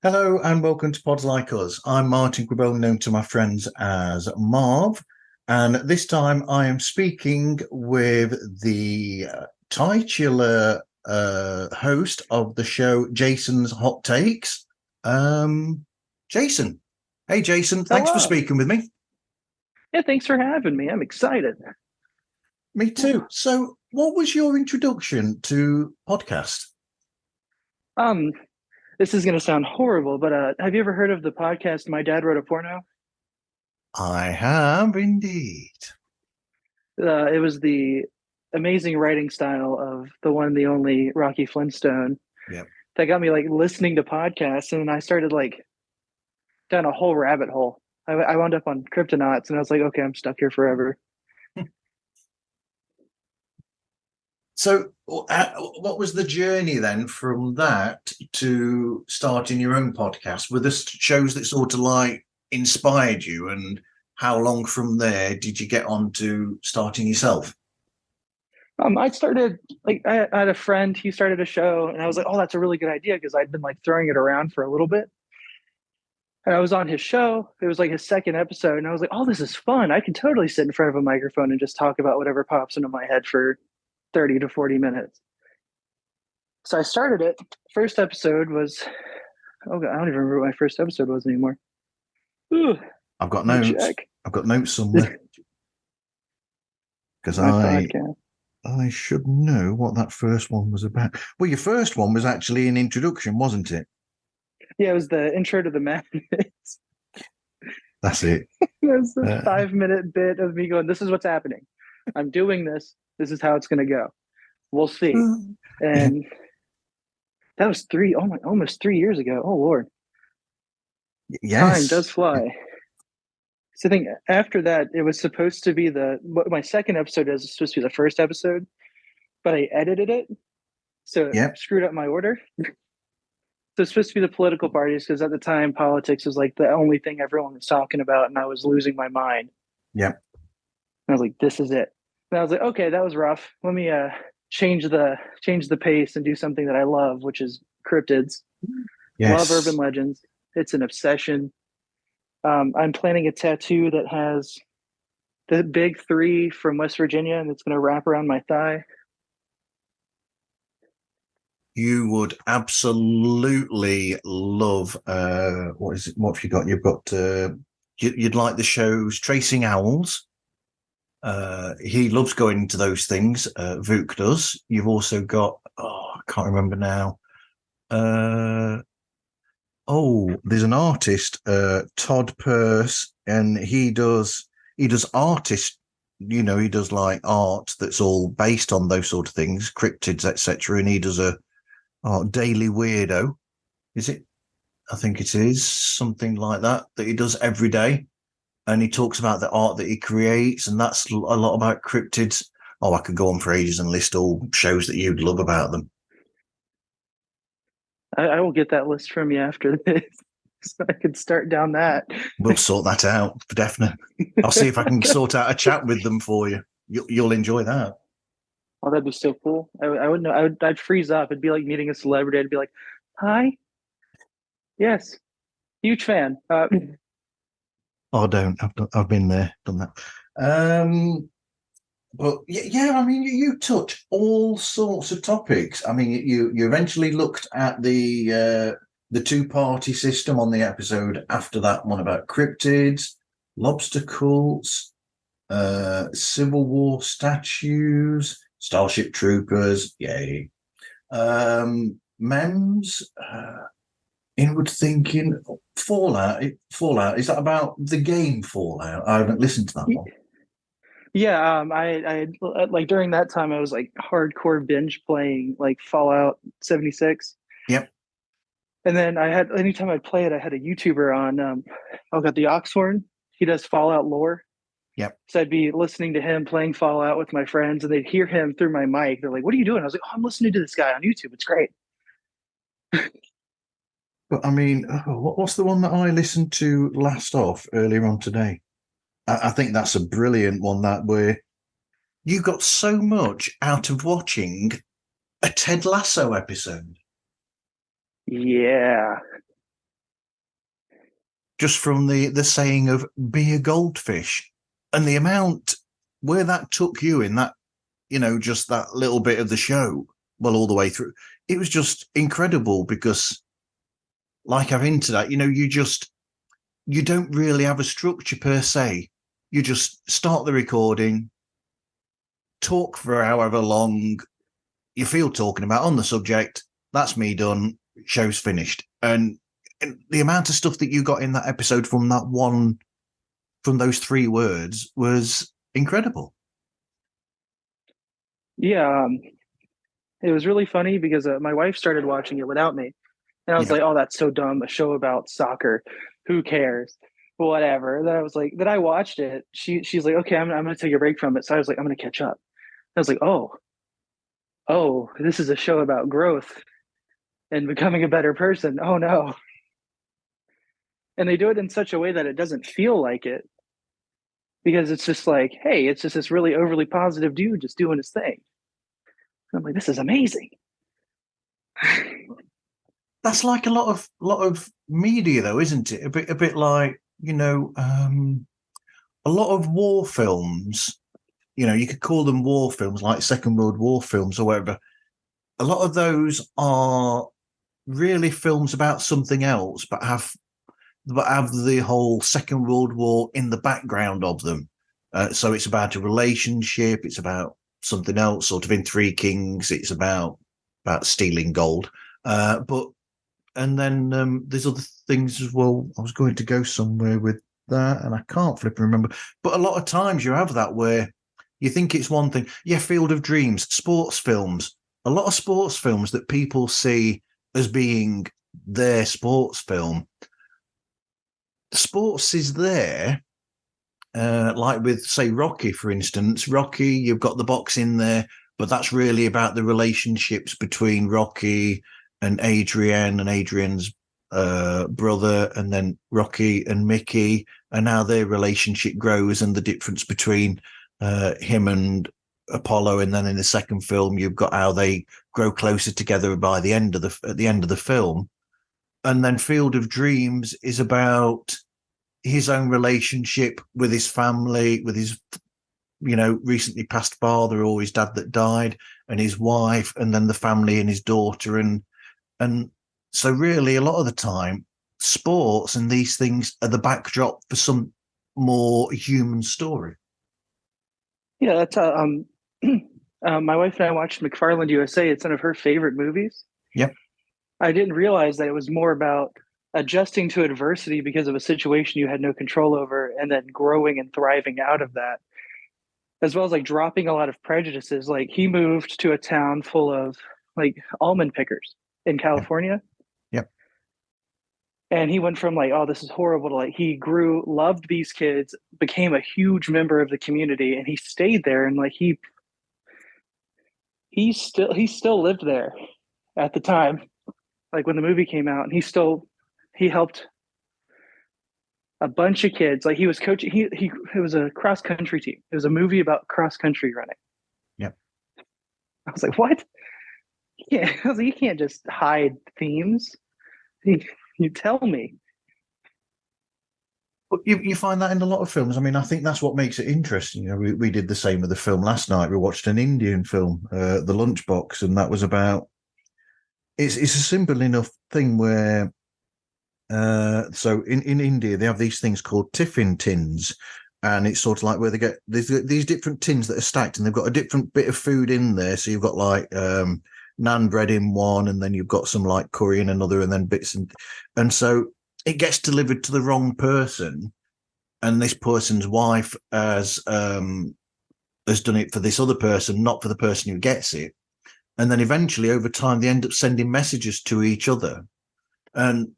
Hello and welcome to Pods Like Us. I'm Martin Quibell, known to my friends as Marv, and this time I am speaking with the titular host of the show, Jason's Hot Takes. Jason. Hey, Jason. Thanks for Hello. speaking with me. Yeah, thanks for having me. I'm excited. Me too. So, what was your introduction to podcast? Um, this is gonna sound horrible, but have you ever heard of the podcast My Dad Wrote a Porno? I have indeed. It was the amazing writing style of the one, the only Rocky Flintstone Yep. that got me like listening to podcasts, and then I started like down a whole rabbit hole. I wound up on Kryptonauts, and I was like, okay, I'm stuck here forever. So, what was the journey then from that to starting your own podcast? Were this shows that sort of like inspired you, and how long from there did you get on to starting yourself? I started like I had a friend. He started a show, and I was like, oh, that's a really good idea because I'd been like throwing it around for a little bit. And I was on his show. It was like his second episode. And I was like, oh, this is fun. I can totally sit in front of a microphone and just talk about whatever pops into my head for 30 to 40 minutes. So I started it. First episode was, oh, God, I don't even remember what my first episode was anymore. Ooh, I've got let me notes. check. I've got notes somewhere because My podcast. I should know what that first one was about. Well, your first one was actually an introduction, wasn't it? Yeah, it was the intro to the Madness. That's it. It was a 5-minute bit of me going, this is what's happening. I'm doing this. This is how it's going to go. We'll see. And that was almost 3 years ago. Oh, Lord. Yes. Time does fly. So I think after that, it was supposed to be my second episode is supposed to be the first episode, but I edited it. So it screwed up my order. So it's supposed to be the political parties because at the time politics was like the only thing everyone was talking about, and I was losing my mind. Yep. And I was like, "This is it." And I was like, "Okay, that was rough. Let me change the pace and do something that I love, which is cryptids. Yes. Love urban legends. It's an obsession. I'm planning a tattoo that has the big three from West Virginia, and it's going to wrap around my thigh." You would absolutely love what is it? What have you got? You've got you'd like the shows Tracing Owls. He loves going into those things. Vuk does. You've also got I can't remember now. There's an artist, Todd Purse, and he does artist. You know, he does like art that's all based on those sort of things, cryptids, etc. And he does a Daily Weirdo. Is it? I think it is something like that he does every day. And he talks about the art that he creates, and that's a lot about cryptids. Oh, I could go on for ages and list all shows that you'd love about them. I will get that list from you after this, so I could start down that. We'll sort that out for definite. I'll see if I can sort out a chat with them for you. You'll enjoy that. Oh, that'd be so cool. I wouldn't know. I'd freeze up. It'd be like meeting a celebrity. I'd be like, "Hi, yes, huge fan." Don't. I've been there, done that. But yeah, I mean, you touch all sorts of topics. I mean, you eventually looked at the two-party system on the episode after that one about cryptids, lobster cults, Civil War statues, Starship Troopers, yay. Mems, inward thinking, Fallout. Fallout, is that about the game Fallout? I haven't listened to that one. Yeah, I like during that time I was like hardcore binge playing like Fallout 76. Yep. And then anytime I'd play it, I had a YouTuber on, I got the Oxhorn. He does Fallout lore. Yep. So I'd be listening to him playing Fallout with my friends, and they'd hear him through my mic. They're like, "What are you doing?" I was like, "Oh, I'm listening to this guy on YouTube. It's great." But I mean, what's the one that I listened to last off earlier on today? I think that's a brilliant one, that where you got so much out of watching a Ted Lasso episode. Yeah. Just from the saying of be a goldfish, and the amount where that took you in that, just that little bit of the show, well, all the way through, it was just incredible because, like I've hinted at, you don't really have a structure per se. You just start the recording, talk for however long you feel talking about on the subject. That's me done. Show's finished. And the amount of stuff that you got in that episode from those 3 words was incredible. Yeah. It was really funny because my wife started watching it without me. And I was Yeah. like, "Oh, that's so dumb. A show about soccer. Who cares?" Whatever. Then I was like, then I watched it. She's like, "Okay, I'm going to take a break from it." So I was like, "I'm going to catch up." I was like, oh, this is a show about growth and becoming a better person. Oh no. And they do it in such a way that it doesn't feel like it, because it's just like, hey, it's just this really overly positive dude just doing his thing. And I'm like, this is amazing. That's like a lot of media, though, isn't it? A bit like, a lot of war films. You could call them war films, like Second World War films or whatever. A lot of those are really films about something else, but have the whole Second World War in the background of them. So it's about a relationship. It's about something else, sort of in Three Kings. It's about stealing gold. But and then there's other things as well. I was going to go somewhere with that, and I can't flip and remember. But a lot of times you have that where you think it's one thing. Yeah, Field of Dreams, sports films. A lot of sports films that people see as being their sports film. Sports is there, like with, say, Rocky, for instance. Rocky, you've got the boxing there, but that's really about the relationships between Rocky and Adrian's brother, and then Rocky and Mickey, and how their relationship grows, and the difference between him and Apollo. And then in the second film, you've got how they grow closer together at the end of the film. And then Field of Dreams is about his own relationship with his family, with his, recently passed father, or his dad that died, and his wife, and then the family and his daughter. And so really a lot of the time, sports and these things are the backdrop for some more human story. Yeah, that's my wife and I watched McFarland USA. It's one of her favorite movies. Yep. I didn't realize that it was more about adjusting to adversity because of a situation you had no control over, and then growing and thriving out of that, as well as like dropping a lot of prejudices. Like he moved to a town full of like almond pickers in Yep. California. Yep. And he went from like, oh, this is horrible, to like he grew, loved these kids, became a huge member of the community, and he stayed there. And like he still lived there at the time, like when the movie came out, and he helped a bunch of kids. Like he was coaching. He it was a cross country team. It was a movie about cross country running. Yep. I was like, what? Yeah, I was like, you can't just hide themes. You tell me. But you find that in a lot of films. I mean, I think that's what makes it interesting. We did the same with the film last night. We watched an Indian film, The Lunchbox, and that was about. It's a simple enough thing where. So in India they have these things called tiffin tins, and it's sort of like where they get these different tins that are stacked, and they've got a different bit of food in there. So you've got like naan bread in one, and then you've got some like curry in another, and then bits and so it gets delivered to the wrong person, and this person's wife has done it for this other person, not for the person who gets it. And then eventually over time they end up sending messages to each other, And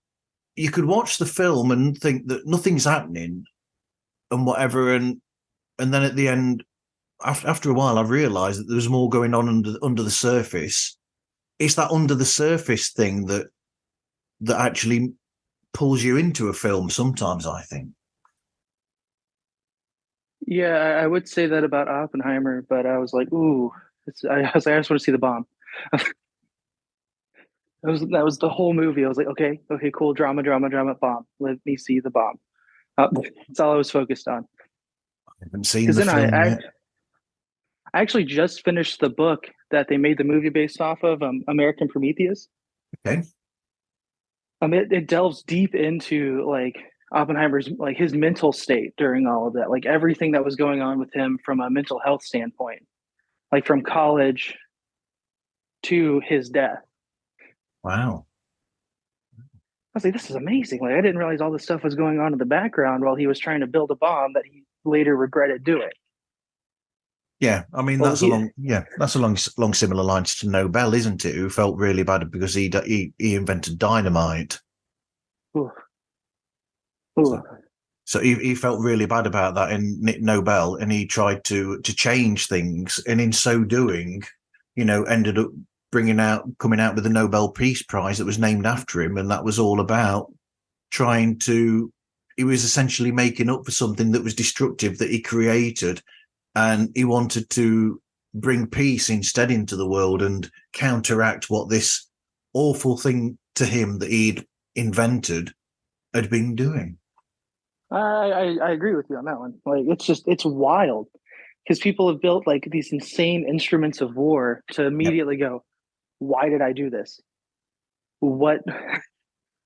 you could watch the film and think that nothing's happening and whatever, and then at the end, after a while, I realised that there was more going on under the surface. It's that under the surface thing that actually pulls you into a film sometimes, I think. Yeah, I would say that about Oppenheimer, but I was like, ooh, I was like, I just want to see the bomb. That was the whole movie. I was like, okay, okay, cool, drama, drama, drama, bomb. Let me see the bomb. That's all I was focused on. I haven't seen Because the then film yet. I actually just finished the book that they made the movie based off of, American Prometheus. Okay. It delves deep into like Oppenheimer's like his mental state during all of that, like everything that was going on with him from a mental health standpoint, like from college to his death. Wow. I was like, this is amazing. Like I didn't realize all this stuff was going on in the background while he was trying to build a bomb that he later regretted doing. Yeah, I mean Well, that's along similar lines to Nobel, isn't it? Who felt really bad because he invented dynamite. ooh, ooh. So, so he felt really bad about that in Nobel, and he tried to change things, and in so doing, ended up coming out with the Nobel Peace Prize that was named after him, and that was all about trying to. He was essentially making up for something that was destructive that he created, and he wanted to bring peace instead into the world and counteract what this awful thing to him that he'd invented had been doing. I agree with you on that one. Like it's wild because people have built like these insane instruments of war to Yep, immediately go, why did I do this? What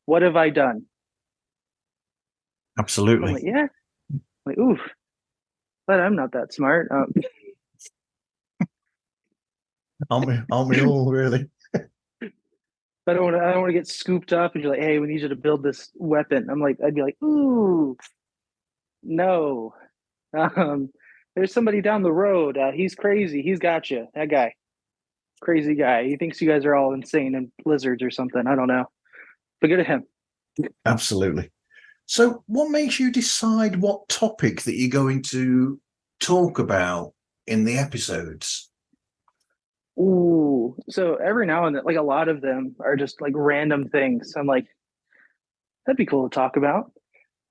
what have I done? I'm absolutely. like, yeah, like oof, but I'm not that smart. Aren't we all really? I don't want to get scooped up and you're like, hey, we need you to build this weapon. I'm like, I'd be like, ooh, no. Um, there's somebody down the road. He's crazy. He's got you. That guy, crazy guy. He thinks you guys are all insane and lizards or something. I don't know. But good at him. Absolutely. So, what makes you decide what topic that you're going to talk about in the episodes? Ooh. So every now and then, like a lot of them are just like random things. I'm like, that'd be cool to talk about.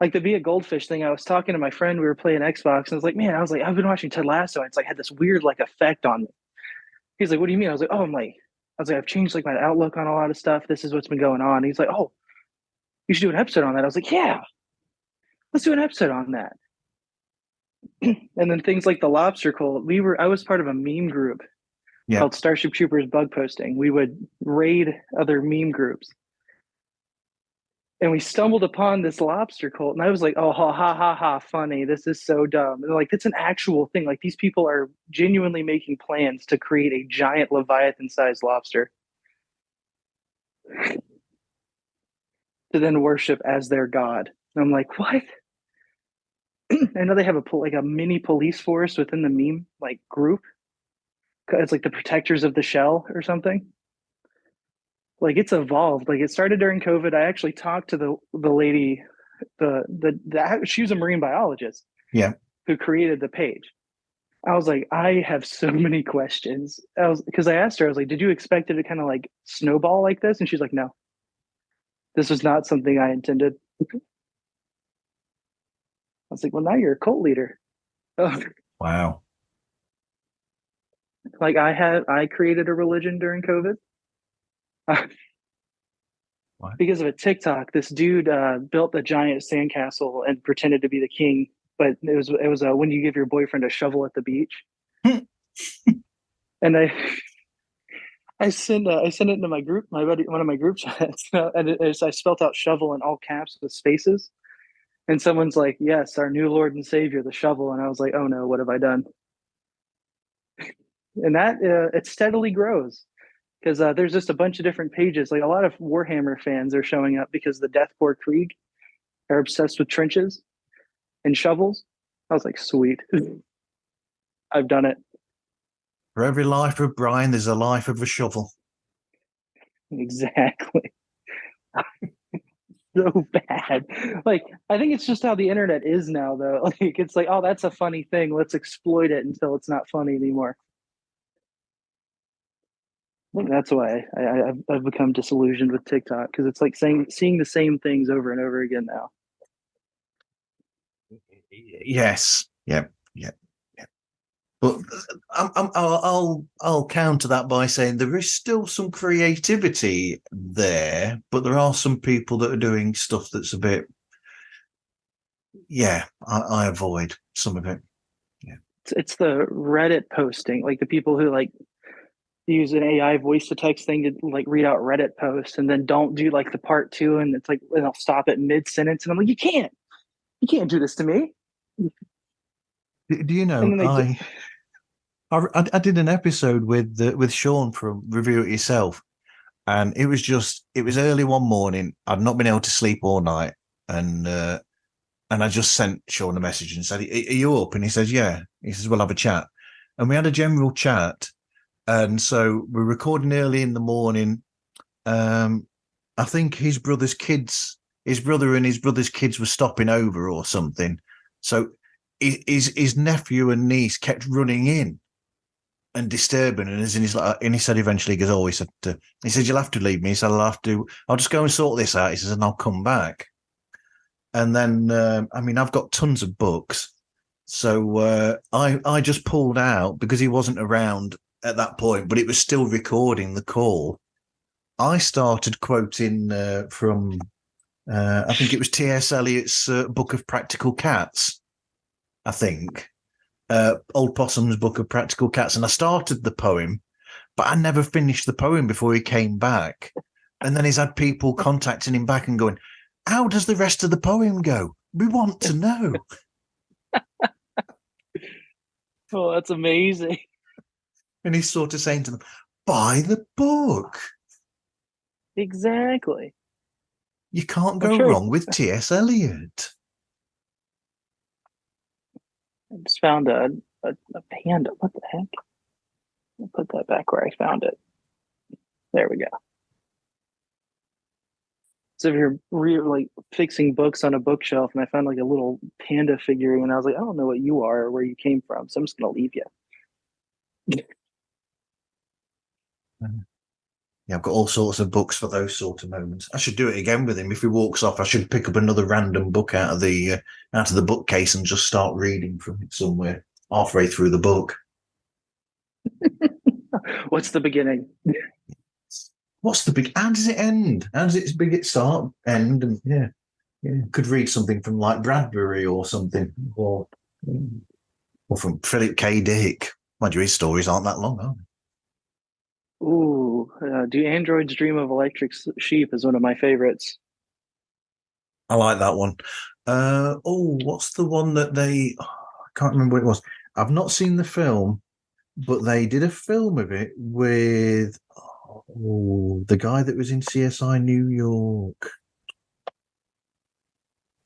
Like the Be a Goldfish thing, I was talking to my friend, we were playing Xbox, and I was like, man, I was like, I've been watching Ted Lasso, and it's like had this weird like effect on me. He's like, what do you mean? I was like, oh, I was like, I've changed like my outlook on a lot of stuff. This is what's been going on. And he's like, oh, you should do an episode on that. I was like, yeah, let's do an episode on that. And then things like the lobster cult. I was part of a meme group Yeah, called Starship Troopers Bug Posting. We would raid other meme groups. And we stumbled upon this lobster cult, and I was like, "Oh, ha ha ha ha! Funny! This is so dumb." And they're like, "It's an actual thing. Like these people are genuinely making plans to create a giant leviathan-sized lobster to then worship as their god." And I'm like, "What?" I know they have like a mini police force within the meme like group. It's like the protectors of the shell or something. Like it's evolved. Like it started during COVID. I actually talked to the lady, she was a marine biologist yeah, who created the page. I was like, I have so many questions. Because I asked her, I was like, did you expect it to kind of like snowball like this? And she's like, no, this was not something I intended. I was like, well, now you're a cult leader. wow. Like I created a religion during COVID What? because of a TikTok. This dude built a giant sandcastle and pretended to be the king. But it was when you give your boyfriend a shovel at the beach. And I sent it into my group, my buddy, one of my group chats, and I spelt out shovel in all caps with spaces. And someone's like, "Yes, our new Lord and Savior, the shovel." And I was like, "Oh no, what have I done?" And that it steadily grows because there's just a bunch of different pages. Like a lot of Warhammer fans are showing up because the Deathcore Krieg are obsessed with trenches and shovels. I was like, "Sweet, I've done it." For every life of Brian, there's a life of a shovel. Exactly. so bad. Like, I think it's just how the internet is now, though. Like, it's like, oh, that's a funny thing. Let's exploit it until it's not funny anymore. I think that's why I've become disillusioned with TikTok because it's like seeing the same things over and over again now. Yes. Yeah. Yeah. Yeah. But I'll counter that by saying there is still some creativity there, but there are some people that are doing stuff that's a bit. Yeah, I avoid some of it. Yeah. It's the Reddit posting, like the people who like use an AI voice to text thing to like read out Reddit posts and then don't do like the part two, and it's like and they'll stop at mid sentence, and I'm like, you can't do this to me. Do you And know then they do. I did an episode with Sean from Review It Yourself, and it was early one morning. I'd not been able to sleep all night, and and I just sent Sean a message and said, "Are you up?" And he says, "Yeah." He says, "We'll have a chat," and we had a general chat. And so we're recording early in the morning. Um, I think his brother and his brother's kids were stopping over or something. So his nephew and niece kept running in and disturbing. And as in he's like, and he said eventually, he goes, "Oh," he said, "You'll have to leave me." He said, I'll just go and sort this out." He says, "And I'll come back." And then, I mean, I've got tons of books. So I just pulled out because he wasn't around at that point, but it was still recording the call. I started quoting from, I think it was T.S. Eliot's Book of Practical Cats, I think, Old Possum's Book of Practical Cats. And I started the poem, but I never finished the poem before he came back. And then he's had people contacting him back and going, "How does the rest of the poem go? We want to know." Oh, that's amazing. And he's sort of saying to them, "Buy the book. Exactly. You can't I'm go sure wrong with T.S. Eliot." I just found a panda. What the heck? I'll put that back where I found it. There we go. So if you're like fixing books on a bookshelf, and I found like a little panda figurine, and I was like, I don't know what you are or where you came from, so I'm just gonna leave you. Yeah, I've got all sorts of books for those sort of moments. I should do it again with him. If he walks off, I should pick up another random book out of the bookcase and just start reading from it somewhere halfway through the book. What's the beginning? What's the big? How does it end? How does it begin? Start, end, and yeah, yeah. Could read something from like Bradbury or something, or from Philip K. Dick. Mind you, his stories aren't that long, are they? Ooh, Do Androids Dream of Electric Sheep is one of my favorites. I like that one. What's the one that I can't remember what it was. I've not seen the film, but they did a film of it with the guy that was in CSI New York.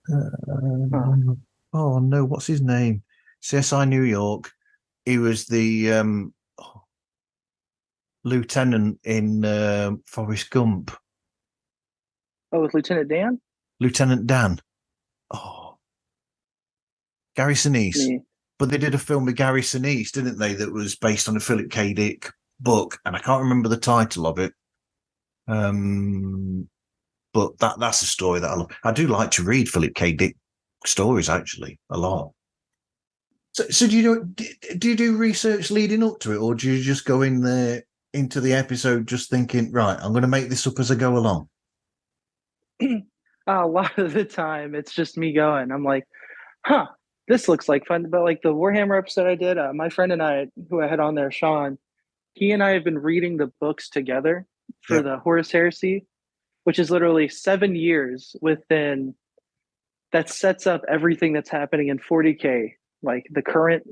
Huh. Oh no, what's his name? CSI New York. He was the lieutenant in Forrest Gump. Oh, with Lieutenant Dan? Lieutenant Dan. Oh, Gary Sinise. Me. But they did a film with Gary Sinise, didn't they? That was based on a Philip K. Dick book, and I can't remember the title of it. Um, but that's a story that I love. I do like to read Philip K. Dick stories actually a lot. So do you do research leading up to it, or do you just go in there into the episode just thinking, right, I'm going to make this up as I go along? A lot of the time, it's just me going. I'm like, huh, this looks like fun. But like the Warhammer episode I did, my friend and I, who I had on there, Sean, he and I have been reading the books together for Yep. the Horus Heresy, which is literally 7 years within that sets up everything that's happening in 40K, like the current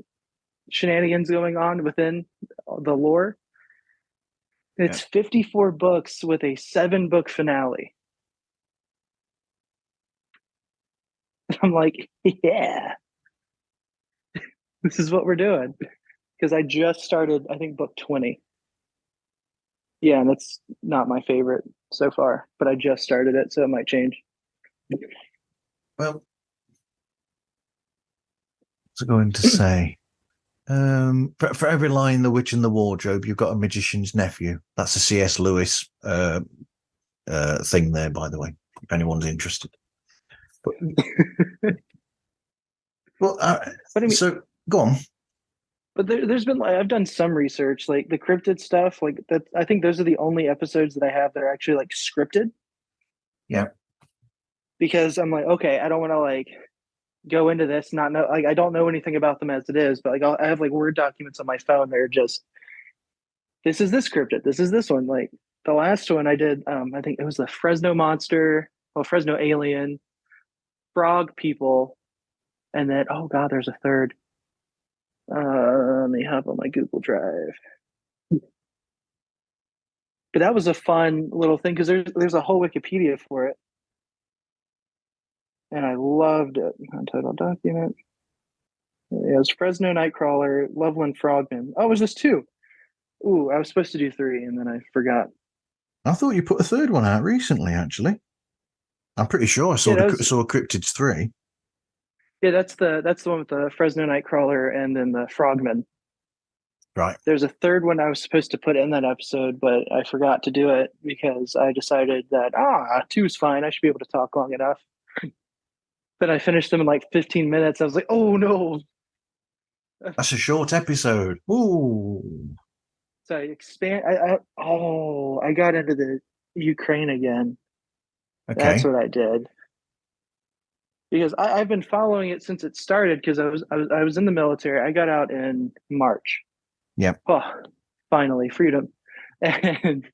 shenanigans going on within the lore. Yeah. It's 54 books with a 7 book finale. I'm like, yeah, this is what we're doing. Because I just started, I think, book 20. Yeah, and it's not my favorite so far, but I just started it, so it might change. Well, what's I going to say? For every line in The Witch in the Wardrobe, you've got a magician's nephew. That's a C.S. Lewis thing there, by the way, if anyone's interested. But, well, But I mean, so go on. but there's been like I've done some research, like the cryptid stuff, like that. I think those are the only episodes that I have that are actually like scripted Yeah. because I'm like, okay, I don't want to like go into this not know like I don't know anything about them as it is, but like I have like Word documents on my phone that are just this is this cryptid, this is this one. Like the last one I did, I think it was the Fresno monster, well, Fresno alien, frog people, and then oh god, there's a third. Let me hop on my Google Drive. But that was a fun little thing because there's a whole Wikipedia for it, and I loved it. Untitled document. It was Fresno Nightcrawler, Loveland Frogman. Oh, it was just two. Ooh, I was supposed to do three, and then I forgot. I thought you put a third one out recently, actually. I'm pretty sure I Yeah, saw Cryptids 3. yeah. That's the one with the Fresno Nightcrawler and then the Frogman. Right. There's a third one I was supposed to put in that episode, but I forgot to do it because I decided that two's fine. I should be able to talk long enough. Then I finished them in like 15 minutes. I was like, oh no. That's a short episode. Ooh. So I expand. I got into the Ukraine again. That's Okay. what I did because I've been following it since it started because I was in the military. I got out in March. Yep. Oh, finally freedom. And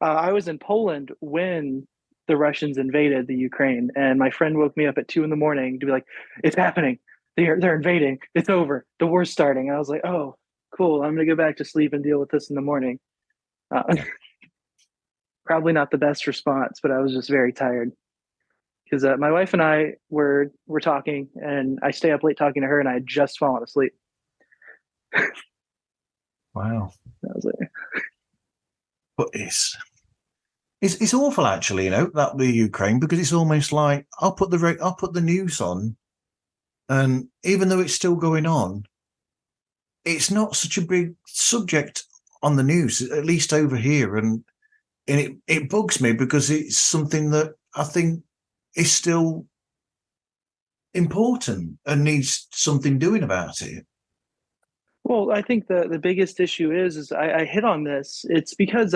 I was in Poland when the Russians invaded the Ukraine, and my friend woke me up at 2 in the morning to be like, "It's happening. They're invading. It's over. The war's starting." And I was like, "Oh, cool. I'm gonna go back to sleep and deal with this in the morning." Yeah. Probably not the best response, but I was just very tired because my wife and I were talking, and I stay up late talking to her, and I had just fallen asleep. Wow. I was like, But it's awful, actually. That the Ukraine, because it's almost like I'll put the news on, and even though it's still going on, it's not such a big subject on the news, at least over here, and it bugs me because it's something that I think is still important and needs something doing about it. well, I think the biggest issue is I hit on this. It's because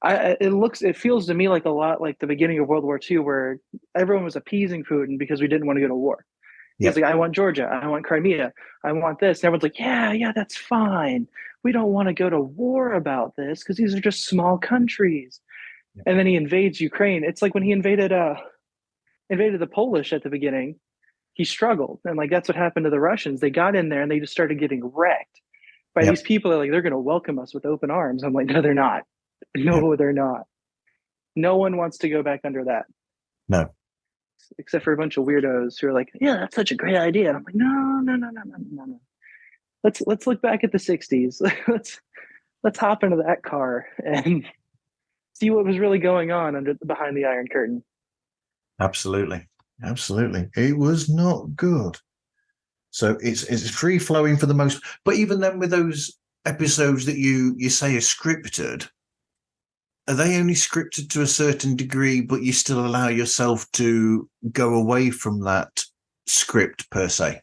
it feels to me like a lot like the beginning of World War II, where everyone was appeasing Putin because we didn't want to go to war. He was Yep. like, I want Georgia, I want Crimea, I want this. And everyone's like, yeah, that's fine. We don't want to go to war about this because these are just small countries. Yep. And then he invades Ukraine. It's like when he invaded the Polish at the beginning, he struggled. And like that's what happened to the Russians. They got in there and they just started getting wrecked by these Yep. people that are like, they're gonna welcome us with open arms. I'm like, no, they're not. Yep. No, they're not. No one wants to go back under that. No. Except for a bunch of weirdos who are like, yeah, that's such a great idea. And I'm like, no. Let's look back at the 60s. let's hop into that car and see what was really going on behind the Iron Curtain. Absolutely. Absolutely. It was not good. So it's free flowing for the most, but even then with those episodes that you say are scripted, are they only scripted to a certain degree, but you still allow yourself to go away from that script per se?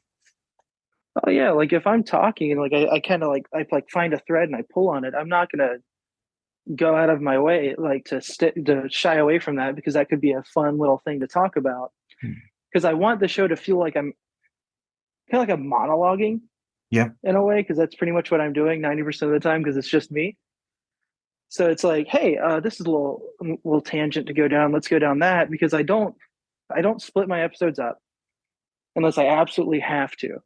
Oh yeah, like if I'm talking and like I kind of like I find a thread and I pull on it, I'm not gonna go out of my way like to shy away from that because that could be a fun little thing to talk about. Hmm. Because I want the show to feel like I'm kind of like I'm monologuing Yeah. in a way because that's pretty much what I'm doing 90% of the time because it's just me. So it's like, hey, this is a little tangent to go down. Let's go down that because I don't split my episodes up unless I absolutely have to.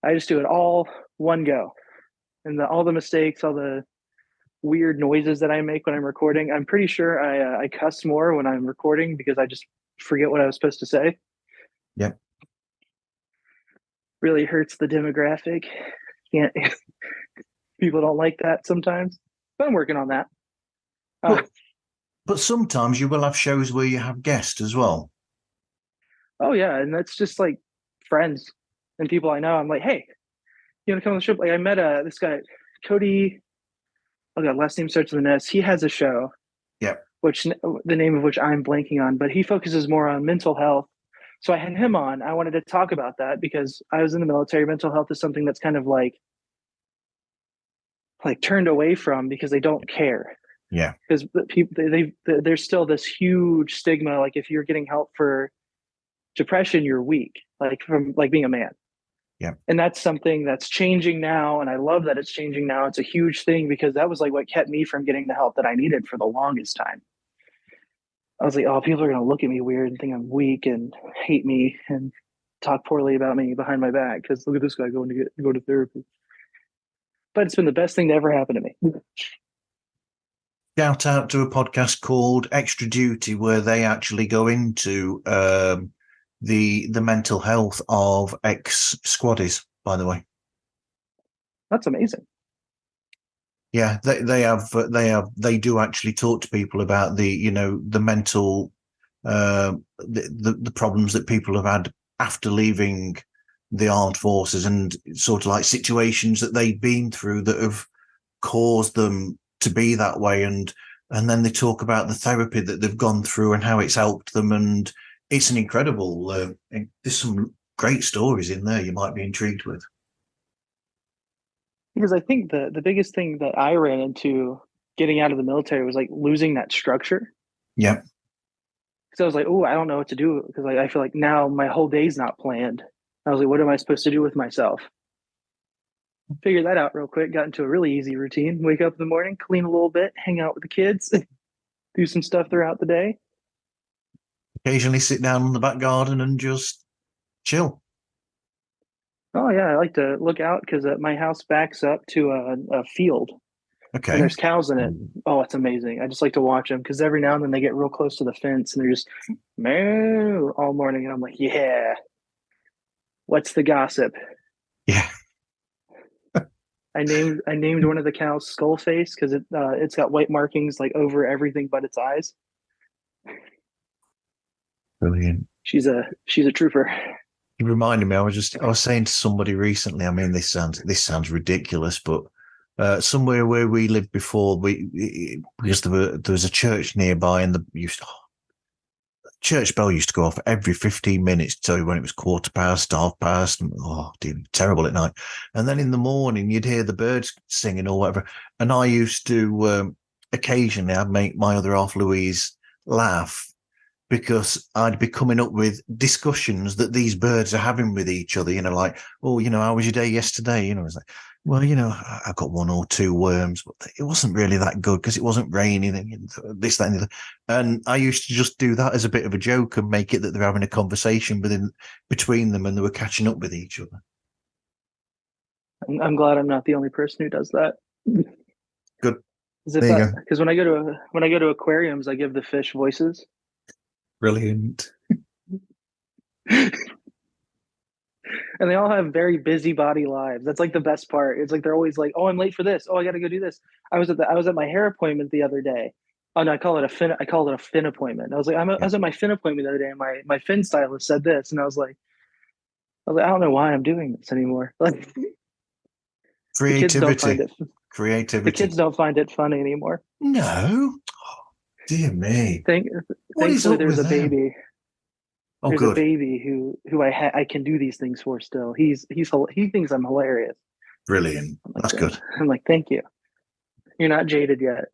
I just do it all one go, and all the mistakes, all the weird noises that I make when I'm recording. I'm pretty sure I cuss more when I'm recording because I just forget what I was supposed to say. Yeah. Really hurts the demographic. Can't People don't like that sometimes, but I'm working on that. Uh, But But sometimes you will have shows where you have guests as well. Oh yeah, and that's just like friends and people I know. I'm like, hey, you want to come on the show? Like I met this guy, Cody. Oh god, last name starts with an S. He has a show, Yeah. which the name of which I'm blanking on, but he focuses more on mental health. So I had him on. I wanted to talk about that because I was in the military. Mental health is something that's kind of like turned away from because they don't care. Yeah. Because people there's still this huge stigma. Like if you're getting help for depression, you're weak. Like from like being a man. Yeah. And that's something that's changing now, and I love that it's changing now. It's a huge thing because that was like what kept me from getting the help that I needed for the longest time. I was like, oh, people are going to look at me weird and think I'm weak and hate me and talk poorly about me behind my back because look at this guy going to go to therapy. But it's been the best thing to ever happen to me. Shout out to a podcast called Extra Duty, where they actually go into the mental health of ex squaddies. By the way, That's amazing. yeah, they do actually talk to people about the mental the problems that people have had after leaving the armed forces, and sort of like situations that they've been through that have caused them to be that way, and then they talk about the therapy that they've gone through and how it's helped them, and it's an incredible there's some great stories in there you might be intrigued with. Because I think the biggest thing that I ran into getting out of the military was like losing that structure. Yeah. Because I was like, oh, I don't know what to do because I feel like now my whole day's not planned. I was like, what am I supposed to do with myself? Figured that out real quick. Got into a really easy routine. Wake up in the morning, clean a little bit, hang out with the kids, do some stuff throughout the day. Occasionally sit down in the back garden and just chill. Oh yeah, I like to look out because my house backs up to a field and Okay. there's cows in it. Oh, it's amazing. I just like to watch them because every now and then they get real close to the fence and they're just moo all morning, and I'm like, yeah. What's the gossip? Yeah. I named one of the cows Skull Face because it's got white markings like over everything but its eyes. Brilliant. She's a trooper. You reminded me. I was saying to somebody recently. I mean, this sounds ridiculous, but somewhere where we lived before, because there was a church nearby, and church bell used to go off every 15 minutes to tell you when it was quarter past, half past, and oh, dear, terrible at night. And then in the morning, you'd hear the birds singing or whatever. And I used to occasionally, I'd make my other half Louise laugh, because I'd be coming up with discussions that these birds are having with each other, like, oh, how was your day yesterday? It's like, well, I got one or two worms, but it wasn't really that good because it wasn't raining and this, that, and the other. And I used to just do that as a bit of a joke and make it that they're having a conversation between them and they were catching up with each other. I'm glad I'm not the only person who does that. Good. There you go. Because when I go to aquariums, I give the fish voices. Brilliant. And they all have very busybody lives. That's like the best part. It's like they're always like, "Oh, I'm late for this. Oh, I got to go do this." I was at my hair appointment the other day. Oh no, I call it a fin appointment. I was like, I Yeah. was at my fin appointment the other day, and my fin stylist said this, and I don't know why I'm doing this anymore. Like the kids don't find Creativity. it. The Creativity. kids don't find it funny anymore. No. Dear me. Thank, What is Thankfully, up there's with a them? baby. Oh, There's a good. baby who I can do these things for still. He thinks I'm hilarious. Brilliant. I'm like, That's good. I'm like, thank you. You're not jaded yet.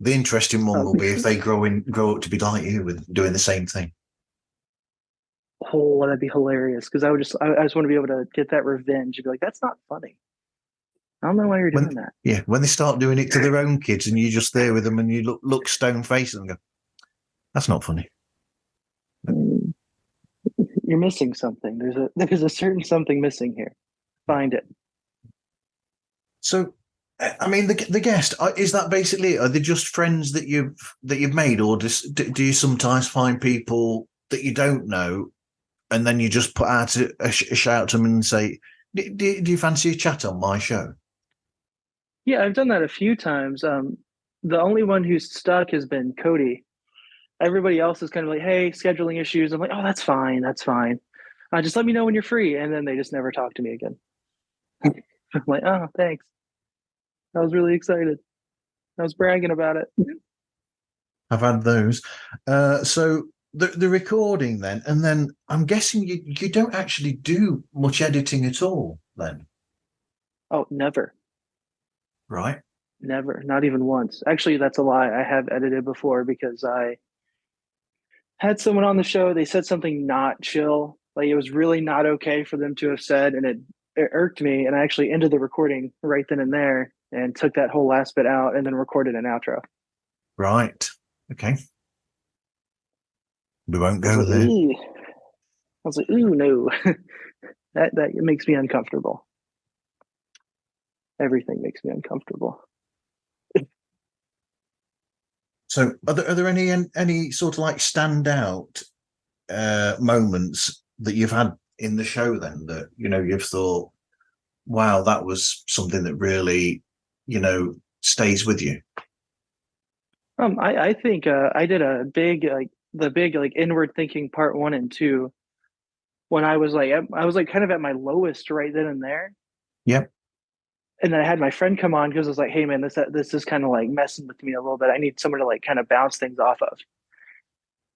The interesting one Um, will be if they grow up to be like you with doing the same thing. oh, that'd be hilarious because I just want to be able to get that revenge and be like, that's not funny. I don't know why you're doing that. Yeah, when they start doing it to their own kids and you're just there with them and you look stone faced and go, that's not funny. Mm, You're missing something. There's a certain something missing here. Find it. So, I mean, the guest, is that basically it? Are they just friends that you've made, or do you sometimes find people that you don't know and then you just put out a shout to them and say, do you fancy a chat on my show? Yeah, I've done that a few times. the only one who's stuck has been Cody. Everybody else is kind of like, hey, scheduling issues. I'm like, oh, that's fine. That's fine. Just let me know when you're free. And then they just never talk to me again. I'm like, oh, thanks. I was really excited. I was bragging about it. I've had those. So the recording then, and then I'm guessing you don't actually do much editing at all then, Oh, never. right? Never. Not even once. Actually, that's a lie. I have edited before because I had someone on the show. They said something not chill. Like it was really not okay for them to have said, and it irked me. And I actually ended the recording right then and there and took that whole last bit out and then recorded an outro. Right. Okay. We won't I was go like, there. ooh. I was like, ooh, no. That it makes me uncomfortable. Everything makes me uncomfortable. So are there any sort of like standout moments that you've had in the show then that you've thought, wow, that was something that really stays with you? I think I did a big the big like inward thinking part 1 and 2 when I was like kind of at my lowest right then and there. Yep. And then I had my friend come on because I was like, hey man, this is kind of like messing with me a little bit. I need someone to like kind of bounce things off of.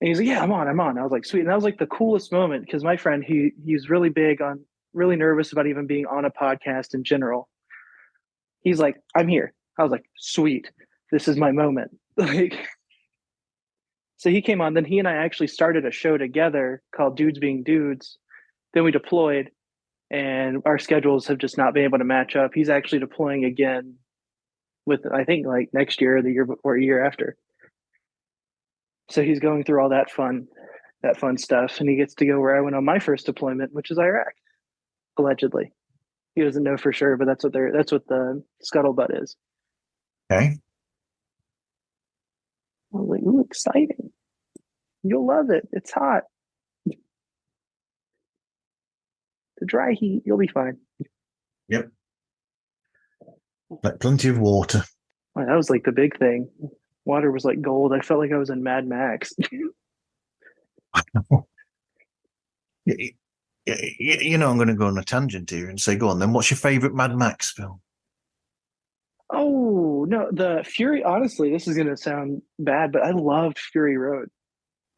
And he's like, yeah, I'm on. I was like, sweet. And that was like the coolest moment because my friend, he's really big on really nervous about even being on a podcast in general. He's like, I'm here. I was like, sweet. This is my moment. Like, so he came on, then he and I actually started a show together called Dudes Being Dudes. Then we deployed and our schedules have just not been able to match up. He's actually deploying again with I think like next year or the year before, year after. So he's going through all that fun stuff, and he gets to go where I went on my first deployment, which is Iraq, allegedly. He doesn't know for sure, but that's what the scuttlebutt is. Okay. I was like, ooh, exciting! You'll love it. It's hot. The dry heat, you'll be fine. Yep. Plenty of water. Well, that was like the big thing. Water was like gold. I felt like I was in Mad Max. I'm going to go on a tangent here and say, go on then, what's your favorite Mad Max film? Oh no, the Fury. Honestly, this is gonna sound bad, but I loved Fury Road.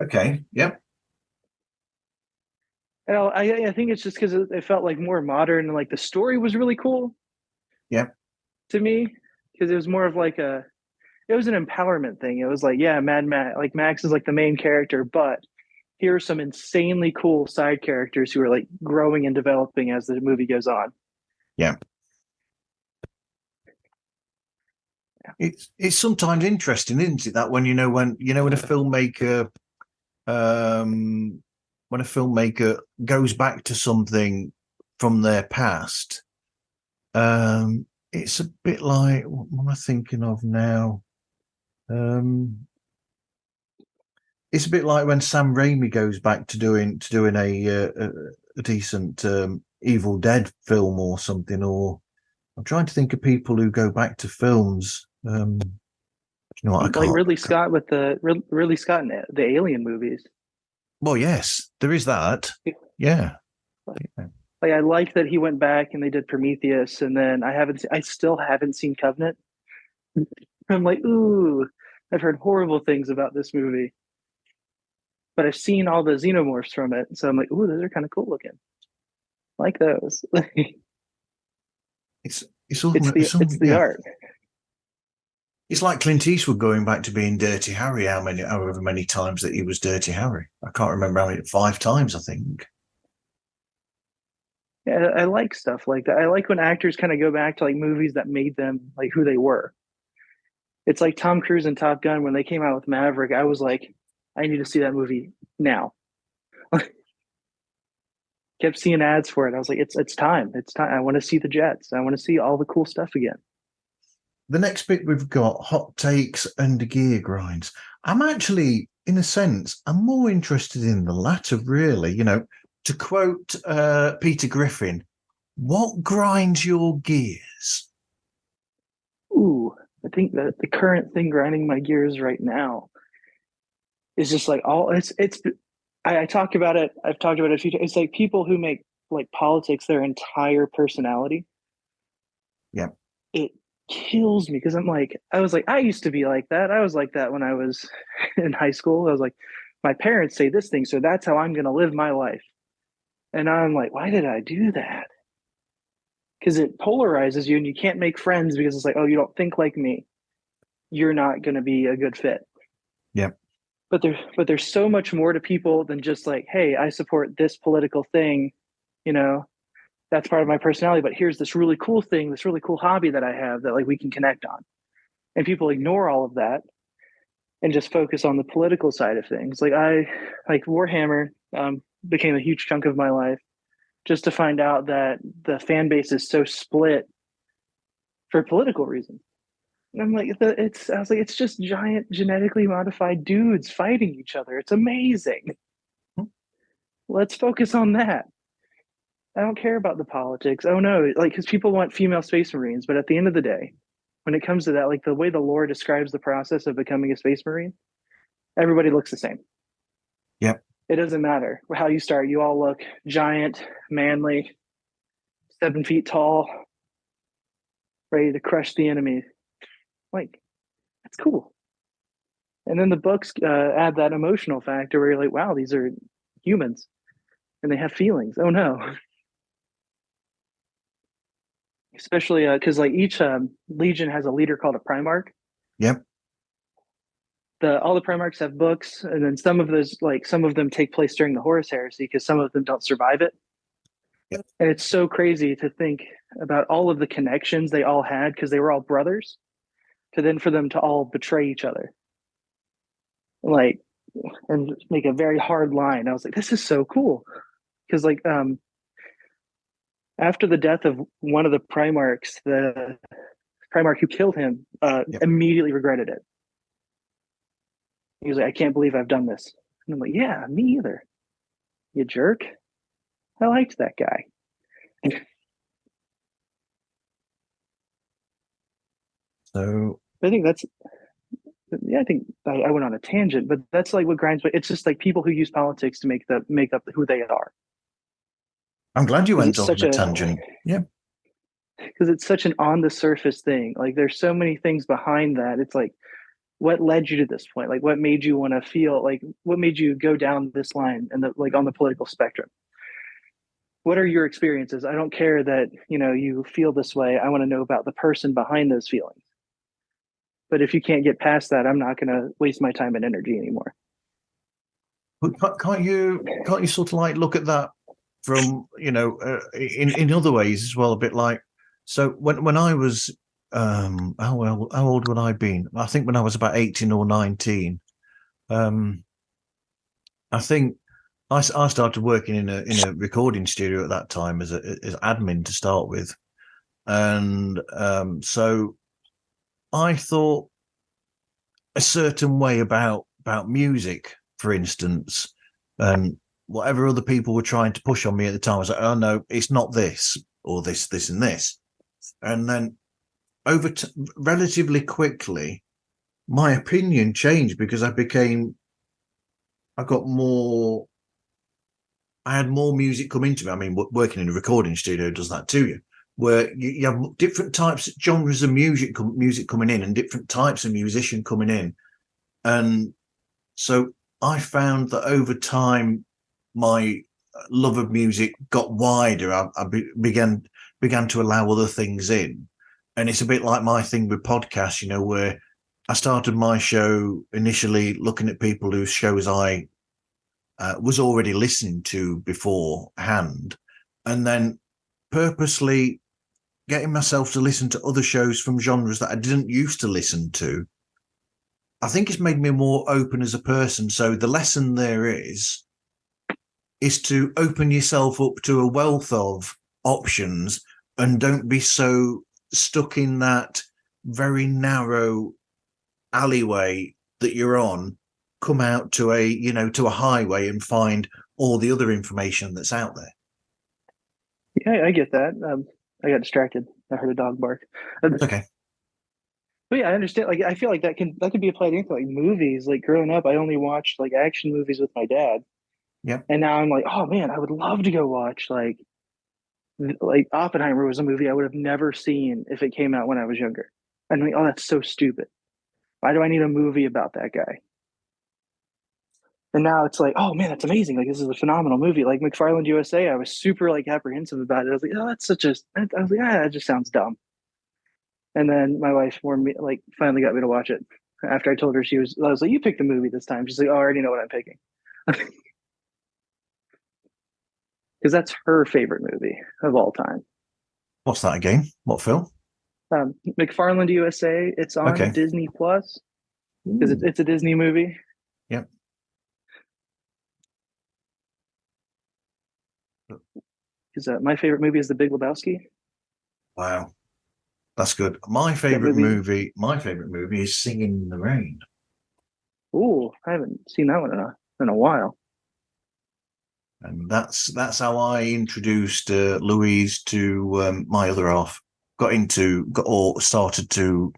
Okay. Yep. And I think it's just because it felt like more modern and like the story was really cool. Yep. To me, because it was more of like it was an empowerment thing. It was like, yeah, Mad Max, like Max is like the main character, but here are some insanely cool side characters who are like growing and developing as the movie goes on. Yeah. It's sometimes interesting, isn't it? That when when a filmmaker when a filmmaker goes back to something from their past, it's a bit like, what am I thinking of now? It's a bit like when Sam Raimi goes back to doing a decent Evil Dead film or something. Or I'm trying to think of people who go back to films. You know what? I Like can't. Ridley Scott in the Alien movies. Well, yes, there is that. Yeah. Like I like that he went back and they did Prometheus, and then I still haven't seen Covenant. I'm like, ooh, I've heard horrible things about this movie, but I've seen all the xenomorphs from it, so I'm like, ooh, those are kind of cool looking. Like those. It's all it's the yeah. art. It's like Clint Eastwood going back to being Dirty Harry. However many times that he was Dirty Harry, I can't remember how many. 5 times, I think. Yeah, I like stuff like that. I like when actors kind of go back to like movies that made them like who they were. It's like Tom Cruise and Top Gun when they came out with Maverick. I was like, I need to see that movie now. Kept seeing ads for it. I was like, it's time. It's time. I want to see the jets. I want to see all the cool stuff again. The next bit we've got hot takes and gear grinds. I'm actually, in a sense, I'm more interested in the latter, really. To quote Peter Griffin, what grinds your gears? Ooh, I think that the current thing grinding my gears right now is just like all it's I talk about it. I've talked about it a few times. It's like people who make like politics their entire personality. Yeah. It kills me because I was like, I used to be like that. I was like that when I was in high school. I was like, my parents say this thing, so that's how I'm going to live my life. And I'm like, why did I do that? Because it polarizes you and you can't make friends because it's like, oh, you don't think like me. You're not going to be a good fit. Yeah. But there's so much more to people than just like, hey, I support this political thing, you know, that's part of my personality, but here's this really cool thing, this really cool hobby that I have that like we can connect on. And people ignore all of that and just focus on the political side of things. Like Warhammer became a huge chunk of my life just to find out that the fan base is so split for political reasons. And I'm like, I was like, it's just giant genetically modified dudes fighting each other. It's amazing. Let's focus on that. I don't care about the politics. Oh no, like because people want female space marines, but at the end of the day, when it comes to that, like the way the lore describes the process of becoming a space marine, everybody looks the same. Yeah. It doesn't matter how you start. You all look giant, manly, 7 feet tall, ready to crush the enemy. Like that's cool. And then the books add that emotional factor where you're like, wow, these are humans and they have feelings. Oh no. Especially because like each legion has a leader called a Primarch. Yeah. All the Primarchs have books, and then some of them take place during the Horus Heresy because some of them don't survive it. Yeah. And it's so crazy to think about all of the connections they all had because they were all brothers, to then for them to all betray each other, like, and make a very hard line. I was like, this is so cool because like after the death of one of the Primarchs, the Primarch who killed him Yeah. immediately regretted it. He was like, I can't believe I've done this. And I'm like, yeah, me either. You jerk. I liked that guy. So I think that's, yeah, I think I went on a tangent, but that's like what grinds. But it's just like people who use politics to make up who they are. I'm glad you Because went it's off on such a a, tangent. Yeah. because it's such an on the surface thing. Like there's so many things behind that. It's like, what led you to this point? Like what made you want to feel like, what made you go down this line and like on the political spectrum? What are your experiences? I don't care that, you feel this way. I want to know about the person behind those feelings. But if you can't get past that, I'm not going to waste my time and energy anymore. But can't you sort of like look at that from in other ways as well? A bit like, so when I was how old would I been? I think when I was about 18 or 19. I think I started working in a recording studio at that time as admin to start with, and so I thought a certain way about music, for instance, and whatever other people were trying to push on me at the time. I was like, oh no, it's not this or this, and this. And then relatively quickly, my opinion changed because I got more, I had more music come into me. I mean, working in a recording studio does that to you, where you have different types, genres of music coming in, and different types of musician coming in. And so I found that over time, my love of music got wider. I began to allow other things in, and it's a bit like my thing with podcasts, where I started my show initially looking at people whose shows I was already listening to beforehand, and then purposely getting myself to listen to other shows from genres that I didn't used to listen to. I think it's made me more open as a person. So the lesson there is to open yourself up to a wealth of options and don't be so stuck in that very narrow alleyway that you're on. Come out to a highway and find all the other information that's out there. Yeah, I get that. I got distracted. I heard a dog bark. Okay. But yeah, I understand. Like, I feel like that can be applied into like movies. Like growing up, I only watched like action movies with my dad, Yep. and now I'm like, oh man, I would love to go watch like Oppenheimer was a movie I would have never seen if it came out when I was younger. And I'm like, oh, that's so stupid. Why do I need a movie about that guy? And now it's like, oh man, that's amazing. Like this is a phenomenal movie. Like McFarland USA, I was super like apprehensive about it. I was like, oh, that's such a. I was like, ah, that just sounds dumb. And then my wife warned me, like finally got me to watch it. After I told her I was like, you pick the movie this time. She's like, oh, I already know what I'm picking. Because that's her favorite movie of all time. What's that again? What film? McFarland USA. It's on Okay. Disney Plus because Ooh. it's a Disney movie. Yep. Because my favorite movie is The Big Lebowski. Wow. That's good. My That favorite movie. movie, my favorite movie is Singing in the Rain. Ooh, I haven't seen that one in a while. And that's how I introduced Louise to my other half. Got or started to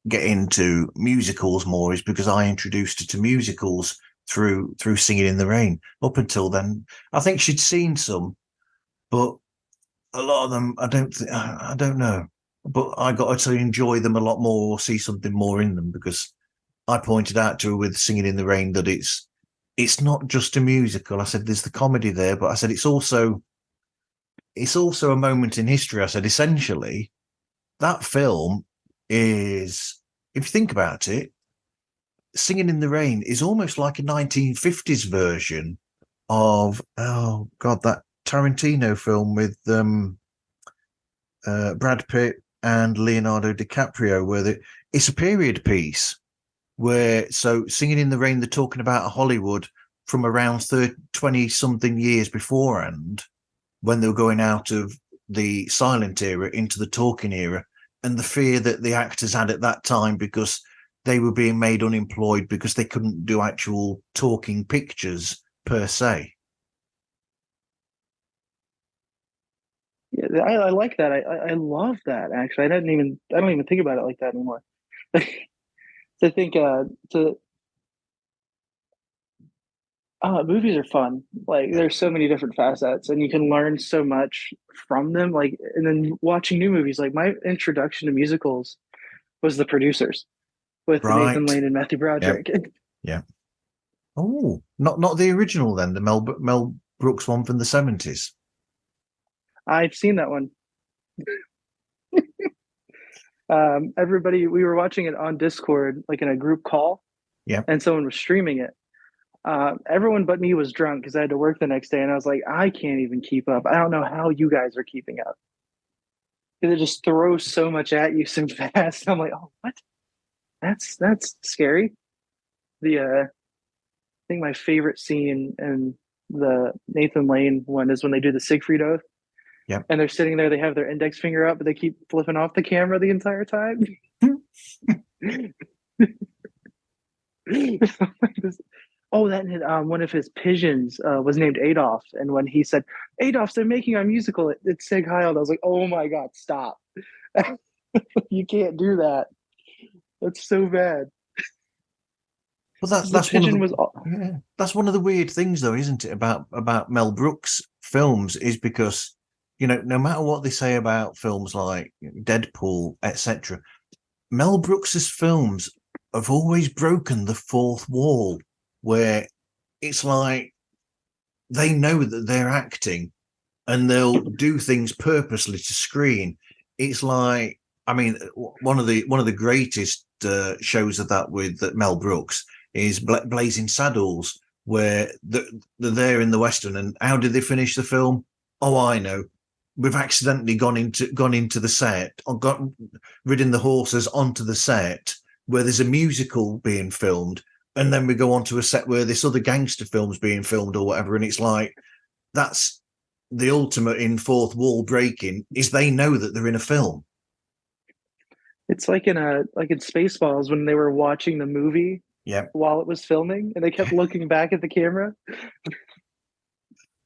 get into musicals more is because I introduced her to musicals through Singing in the Rain. Up until then, I think she'd seen some, but a lot of them I don't know. But I got her to enjoy them a lot more or see something more in them because I pointed out to her with Singing in the Rain that it's not just a musical. I said there's the comedy there, but I said it's also a moment in history. I said essentially that film is, if you think about it, Singing in the Rain is almost like a 1950s version of, oh God, that Tarantino film with Brad Pitt and Leonardo DiCaprio, it's a period piece where, so Singing in the Rain, they're talking about Hollywood from around 20 something years beforehand when they were going out of the silent era into the talking era, and the fear that the actors had at that time because they were being made unemployed because they couldn't do actual talking pictures per se. Yeah, I like that. I love that actually. I don't even think about it like that anymore. To think to movies are fun. Like Yeah. there's so many different facets and you can learn so much from them. Like and then watching new movies, like my introduction to musicals was The Producers with Nathan Right. Lane and Matthew Yeah. Broderick. Yeah. Oh, not the original then, the Mel Brooks one from the 70s. I've seen that one. Everybody, we were watching it on Discord, like in a group call, Yeah. and someone was streaming it. Everyone but me was drunk because I had to work the next day, and I was like, I can't even keep up. I don't know how you guys are keeping up because it just throws so much at you so fast. I'm like, oh, what? That's scary. I think my favorite scene in the Nathan Lane one is when they do the Siegfried Oath, Yeah. and they're sitting there, they have their index finger up, but they keep flipping off the camera the entire time. Oh, that one of his pigeons was named Adolf, and when he said Adolf, they're making our musical at Sig Heil, I was like, oh my god, stop! You can't do that. That's so bad. Well, The that's one of pigeon the, was yeah, that's one of the weird things, though, isn't it, about Mel Brooks films? Is because no matter what they say about films like Deadpool, etc., Mel Brooks's films have always broken the fourth wall, where it's like they know that they're acting and they'll do things purposely to screen. It's like, I mean, one of the greatest shows of that with Mel Brooks is Blazing Saddles, where they're there in the Western, and how did they finish the film? Oh, I know. We've accidentally gone into the set, or got ridden the horses onto the set where there's a musical being filmed, and then we go onto a set where this other gangster film's being filmed or whatever, and it's like that's the ultimate in fourth wall breaking is they know that they're in a film. it's like in Spaceballs when they were watching the movie Yeah. while it was filming, and they kept looking back at the camera.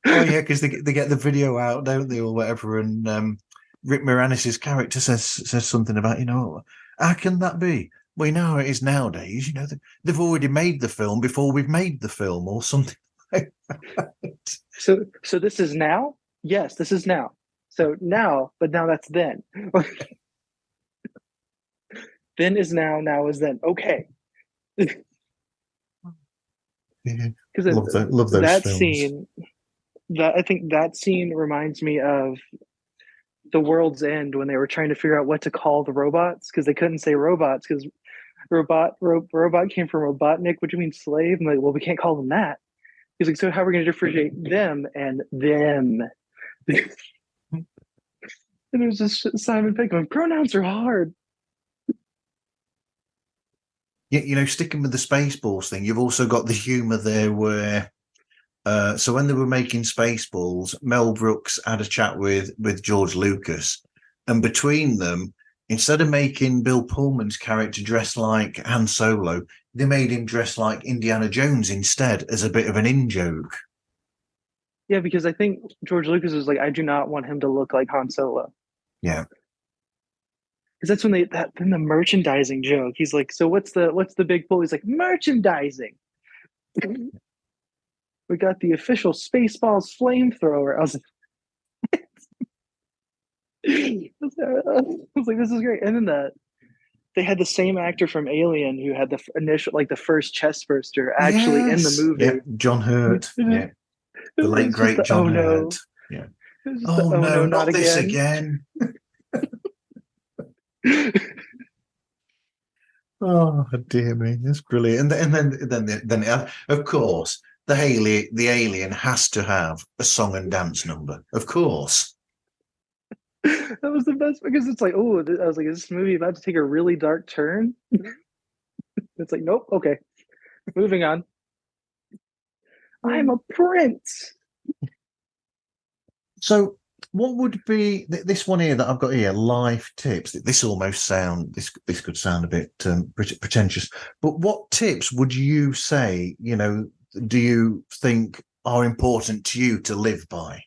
Oh yeah, because they get the video out, don't they, or whatever? And Rick Moranis' character says something about How can that be? Well, you know how it is nowadays. You know, they've already made the film before we've made the film, or something like that. So this is now? Yes, this is now. So now, but now that's then. Then is now, now is then. Okay. Yeah. Because Love those that films. scene, that I think that scene reminds me of The World's End when they were trying to figure out what to call the robots because they couldn't say robots because robot came from Robotnik, which means slave. I'm like, well, we can't call them that. He's like, so how are we going to differentiate them and them? And it was just Simon Pegg going, pronouns are hard. Yeah, you know, sticking with the Spaceballs thing, you've also got the humour there where so when they were making Spaceballs, Mel Brooks had a chat with George Lucas, and between them, instead of making Bill Pullman's character dress like Han Solo, they made him dress like Indiana Jones instead as a bit of an in joke. Yeah, because I think George Lucas was like, I do not want him to look like Han Solo. Yeah, Because that's when then the merchandising joke. He's like, so what's the big pull? He's like, merchandising. We got the official Spaceballs flamethrower. I was like, this is great. And then they had the same actor from Alien who had the initial, like the first chest burster, actually in the yes, yeah, movie. John Hurt, yeah, It the late was just great the John oh Hurt, no. yeah. It was just the Oh oh no, no, not not this again. again. Oh dear me, that's brilliant. And then of course the alien has to have a song and dance number. Of course. That was the best because it's like, oh, I was like, is this movie about to take a really dark turn? It's like, nope, okay, moving on. I'm a prince. So what would be this one here that I've got here? Life tips. This could sound a bit pretentious, but what tips would you say? You know, do you think are important to you to live by?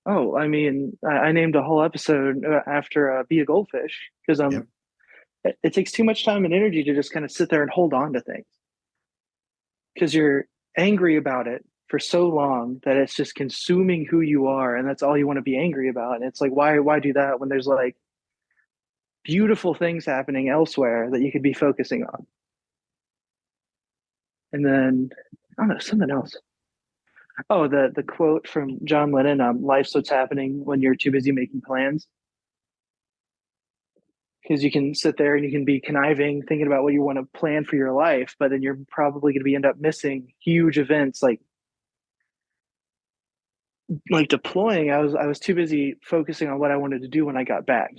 Oh, I mean, I named a whole episode after Be a Goldfish because Yep. it takes too much time and energy to just kind of sit there and hold on to things because you're angry about it for so long that it's just consuming who you are, and that's all you want to be angry about. And it's like, why do that when there's like beautiful things happening elsewhere that you could be focusing on? And then I don't know something else. Oh, the quote from John Lennon: "Life's what's happening when you're too busy making plans." Because you can sit there and you can be conniving, thinking about what you want to plan for your life, but then you're probably going to be end up missing huge events like deploying. I was too busy focusing on what I wanted to do when I got back.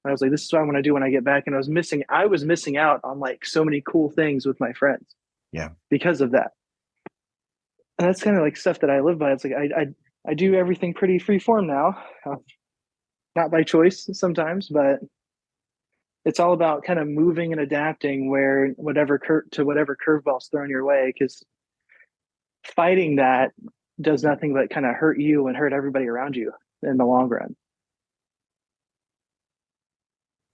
I was like, this is what I want to do when I get back, and I was missing out on like so many cool things with my friends Yeah. because of that. And that's kind of like stuff that I live by. It's like I do everything pretty free form now, not by choice sometimes, but it's all about kind of moving and adapting where whatever curveball's thrown your way. Because fighting that does nothing but kind of hurt you and hurt everybody around you in the long run.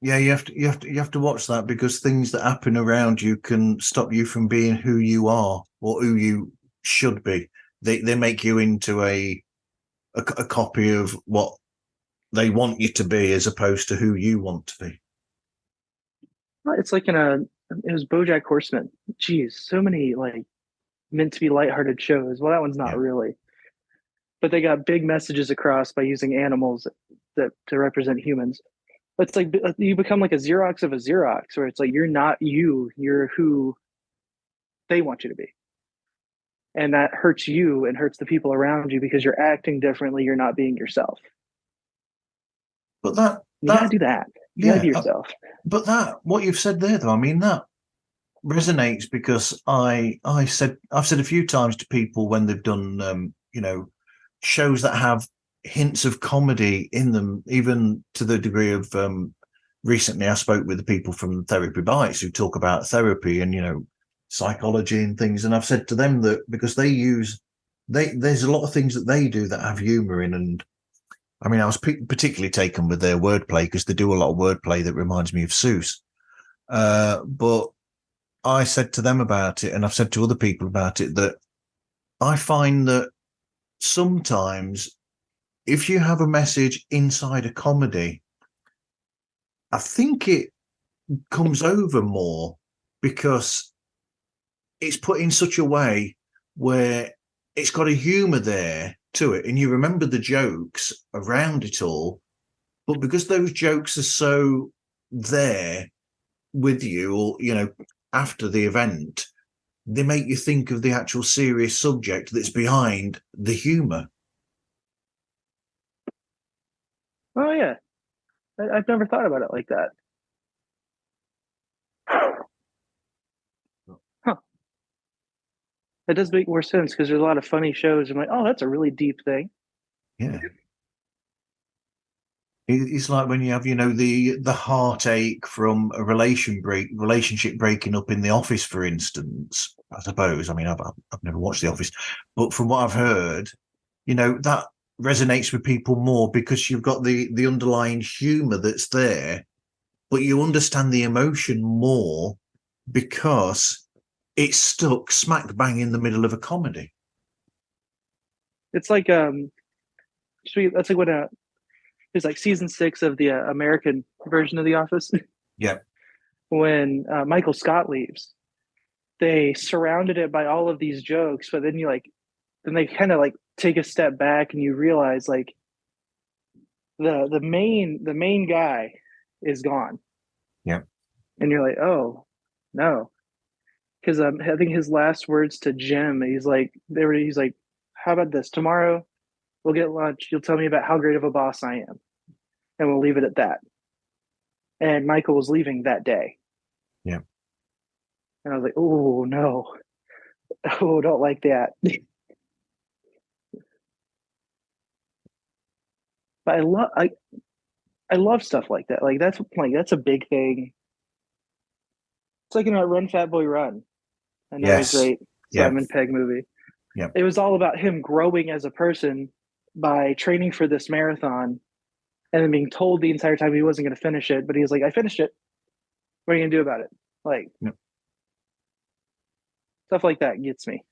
Yeah, you have to watch that because things that happen around you can stop you from being who you are or who you should be. They make you into a copy of what they want you to be as opposed to who you want to be. It's like it was BoJack Horseman. Geez, so many like meant to be lighthearted shows. Well, that one's not Yeah. really, but they got big messages across by using animals that to represent humans. But it's like you become like a Xerox of a Xerox, where it's like you're not you, you're who they want you to be, and that hurts you and hurts the people around you because you're acting differently. You're not being yourself. But that You got to that do that. You got to yeah, be yourself. but that what you've said there though, I mean that resonates because I've said a few times to people when they've done you know, shows that have hints of comedy in them, even to the degree of recently I spoke with the people from Therapy Bites who talk about therapy and, you know, psychology and things. And I've said to them that because there's a lot of things that they do that have humor in. And I mean, I was particularly taken with their wordplay because they do a lot of wordplay that reminds me of Seuss. But I said to them about it, and I've said to other people about it, that I find that sometimes if you have a message inside a comedy, I think it comes over more because it's put in such a way where it's got a humor there to it, and you remember the jokes around it all. But because those jokes are so there with you, or after the event, they make you think of the actual serious subject that's behind the humor. Oh yeah, I've never thought about it like that. Huh. That does make more sense because there's a lot of funny shows. I'm like, oh, that's a really deep thing. Yeah. It's like when you have, the heartache from a relationship breaking up in The Office, for instance. I suppose. I mean, I've never watched The Office, but from what I've heard, that resonates with people more because you've got the underlying humor that's there, but you understand the emotion more because it's stuck smack bang in the middle of a comedy. It's like that's like when it's like season 6 of the American version of The Office. Yeah. When Michael Scott leaves, they surrounded it by all of these jokes, but then they kind of like take a step back and you realize like the main guy is gone. Yeah. And you're like, oh no, because I think his last words to Jim, he's like, how about this? Tomorrow we'll get lunch. You'll tell me about how great of a boss I am, and we'll leave it at that. And Michael was leaving that day, Yeah. and I was like, oh no, oh don't like that. But I love stuff like that. Like that's a big thing. It's like in that Run Fat Boy Run, another Yes. great Yeah. Simon Pegg movie. Yeah. It was all about him growing as a person by training for this marathon and then being told the entire time he wasn't going to finish it. But he was like, I finished it. What are you going to do about it? Like, Yeah. stuff like that gets me.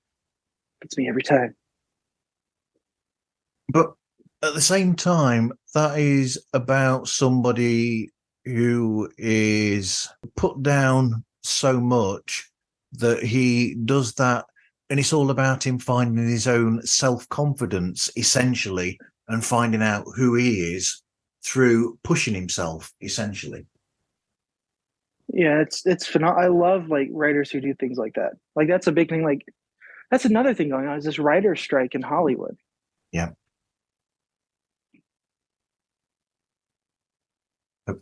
Gets me every time. But at the same time, that is about somebody who is put down so much that he does that. And it's all about him finding his own self-confidence, essentially, and finding out who he is through pushing himself, essentially. Yeah, it's phenomenal. I love like writers who do things like that. Like that's a big thing. Like that's another thing going on is this writer strike in Hollywood. Yeah.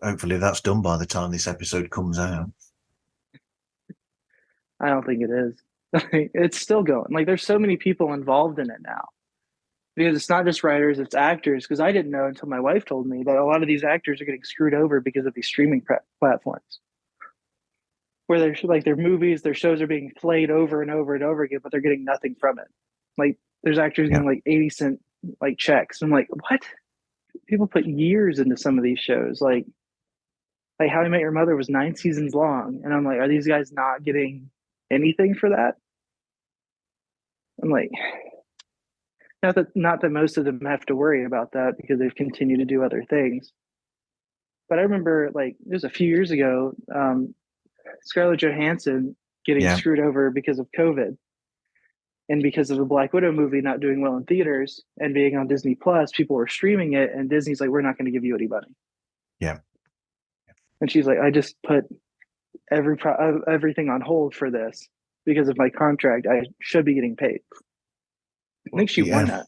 Hopefully that's done by the time this episode comes out. I don't think it is. It's still going. Like there's so many people involved in it now. Because it's not just writers, it's actors. Because I didn't know until my wife told me that a lot of these actors are getting screwed over because of these streaming platforms, where their movies, their shows are being played over and over and over again, but they're getting nothing from it. Like there's actors Yeah. getting like 80 cent like checks. I'm like, what? People put years into some of these shows. Like How I Met Your Mother was 9 seasons long, and I'm like, are these guys not getting anything for that? I'm like, not that most of them have to worry about that because they've continued to do other things. But I remember like it was a few years ago, Scarlett Johansson getting Yeah. screwed over because of COVID and because of the Black Widow movie not doing well in theaters and being on Disney Plus. People were streaming it, and Disney's like, we're not going to give you any money. Yeah. And she's like, I just put everything on hold for this because of my contract. I should be getting paid. I think she won that.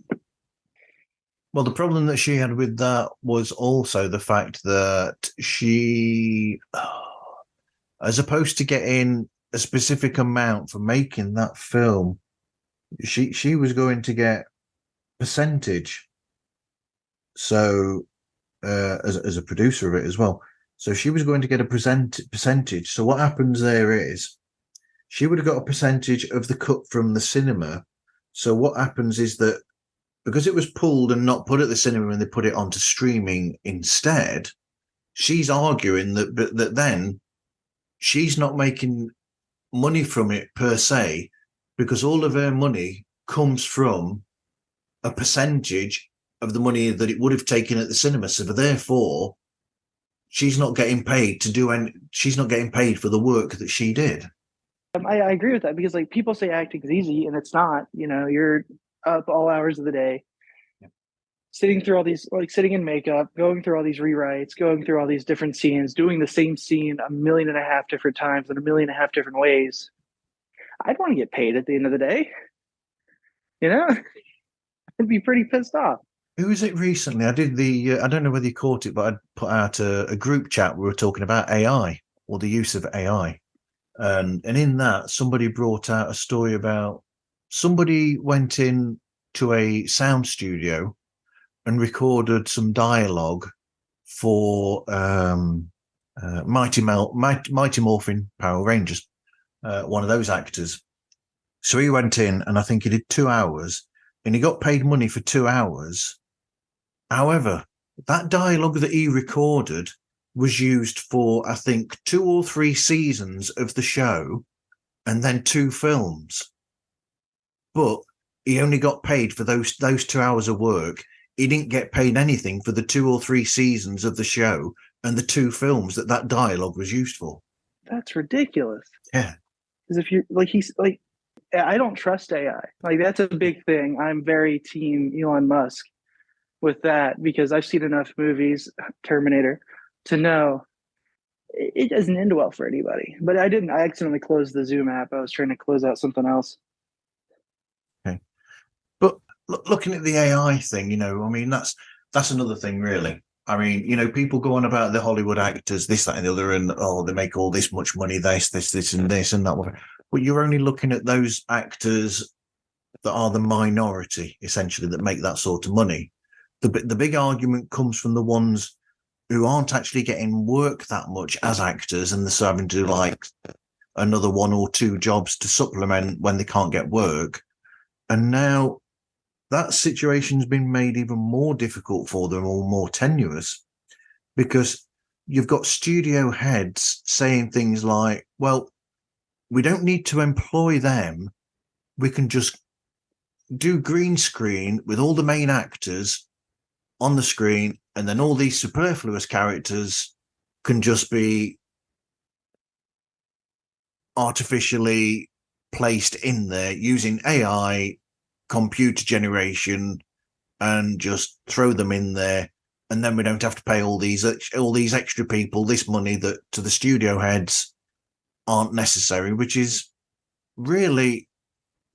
Well, the problem that she had with that was also the fact that she, as opposed to getting a specific amount for making that film, she was going to get percentage. So, as a producer of it as well, so she was going to get a percentage. So what happens there is she would have got a percentage of the cut from the cinema. So what happens is that because it was pulled and not put at the cinema and they put it onto streaming instead. She's arguing that then she's not making money from it per se, because all of her money comes from a percentage of the money that it would have taken at the cinema. So therefore, she's not getting paid to do any. She's not getting paid for the work that she did. I agree with that because like people say acting is easy and it's not. You know, you're up all hours of the day, sitting through all these, like sitting in makeup, going through all these rewrites, going through all these different scenes, doing the same scene a million and a half different times in a million and a half different ways. I'd want to get paid at the end of the day. You know, I'd be pretty pissed off. Who was it recently? I did the. I don't know whether you caught it, but I put out a group chat. We were talking about AI or the use of AI, and in that somebody brought out a story about somebody went in to a sound studio and recorded some dialogue for Mighty Morphin Power Rangers, one of those actors. So he went in and I think he did 2 hours and he got paid money for 2 hours. However, that dialogue that he recorded was used for, I think, 2 or 3 seasons of the show and then 2 films. But he only got paid for those 2 hours of work. He didn't get paid anything for the 2 or 3 seasons of the show and the 2 films that dialogue was used for. That's ridiculous. Yeah. Because if you like, he's like, I don't trust AI. Like that's a big thing. I'm very team Elon Musk with that because I've seen enough movies, Terminator, to know it doesn't end well for anybody. But I didn't. I accidentally closed the Zoom app. I was trying to close out something else. Okay. But looking at the AI thing, I mean, that's another thing, really. I mean, people go on about the Hollywood actors, this, that, and the other, and they make all this much money, this, and this, and that. But you're only looking at those actors that are the minority, essentially, that make that sort of money. The big argument comes from the ones who aren't actually getting work that much as actors, and they're having to like another 1 or 2 jobs to supplement when they can't get work. And now that situation's been made even more difficult for them or more tenuous because you've got studio heads saying things like, well, we don't need to employ them. We can just do green screen with all the main actors on the screen, and then all these superfluous characters can just be artificially placed in there using AI, computer generation, and just throw them in there. And then we don't have to pay all these extra people this money that to the studio heads aren't necessary, which is really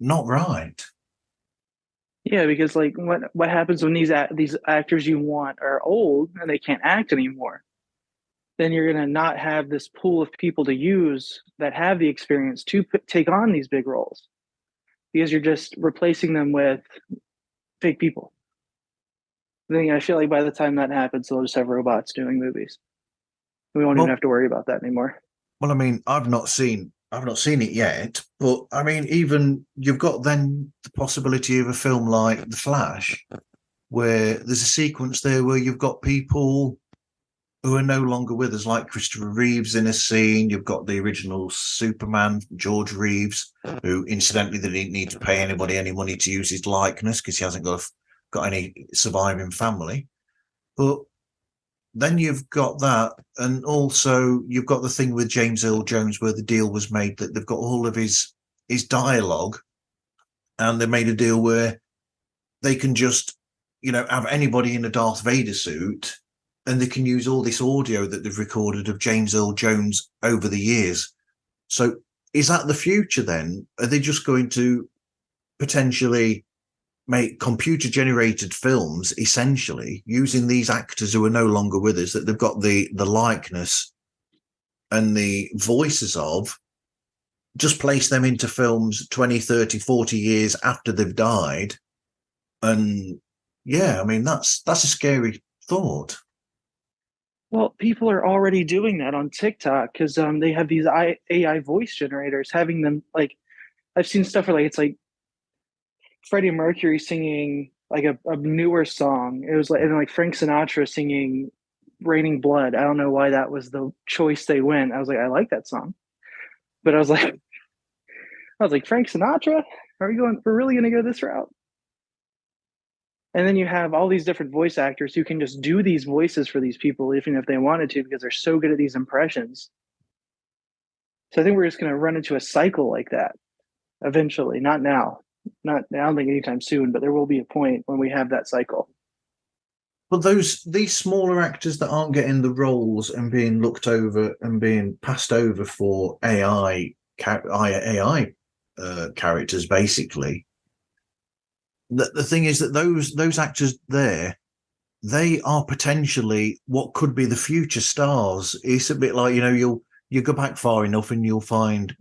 not right. Yeah, because like what happens when these actors you want are old and they can't act anymore? Then you're gonna not have this pool of people to use that have the experience to take on these big roles because you're just replacing them with fake people. Then I feel like by the time that happens, they'll just have robots doing movies. We won't even Well, have to worry about that anymore. well, I mean, I've not seen it yet, but I mean, even you've got then the possibility of a film like The Flash, where there's a sequence there where you've got people who are no longer with us, like Christopher Reeves in a scene. You've got the original Superman, George Reeves, who incidentally they didn't need to pay anybody any money to use his likeness because he hasn't got any surviving family. But then you've got that, and also you've got the thing with James Earl Jones where the deal was made that they've got all of his dialogue, and they made a deal where they can just have anybody in a Darth Vader suit, and they can use all this audio that they've recorded of James Earl Jones over the years. So is that the future then? Are they just going to potentially make computer generated films essentially using these actors who are no longer with us, that they've got the likeness and the voices of, just place them into films 20, 30, 40 years after they've died? And yeah, I mean, that's a scary thought. Well, people are already doing that on TikTok because they have these AI voice generators, having them like I've seen stuff where like it's like Freddie Mercury singing like a newer song. It was like, and like Frank Sinatra singing "Raining Blood." I don't know why that was the choice they went. I was like, I like that song, but I was like, Frank Sinatra? Are we going? We're really going to go this route? And then you have all these different voice actors who can just do these voices for these people, even if they wanted to, because they're so good at these impressions. So I think we're just going to run into a cycle like that eventually. Not now, not I don't think anytime soon, but there will be a point when we have that cycle. But these smaller actors that aren't getting the roles and being looked over and being passed over for AI characters, basically. The thing is that those actors there, they are potentially what could be the future stars. It's a bit like, you go back far enough and you'll find,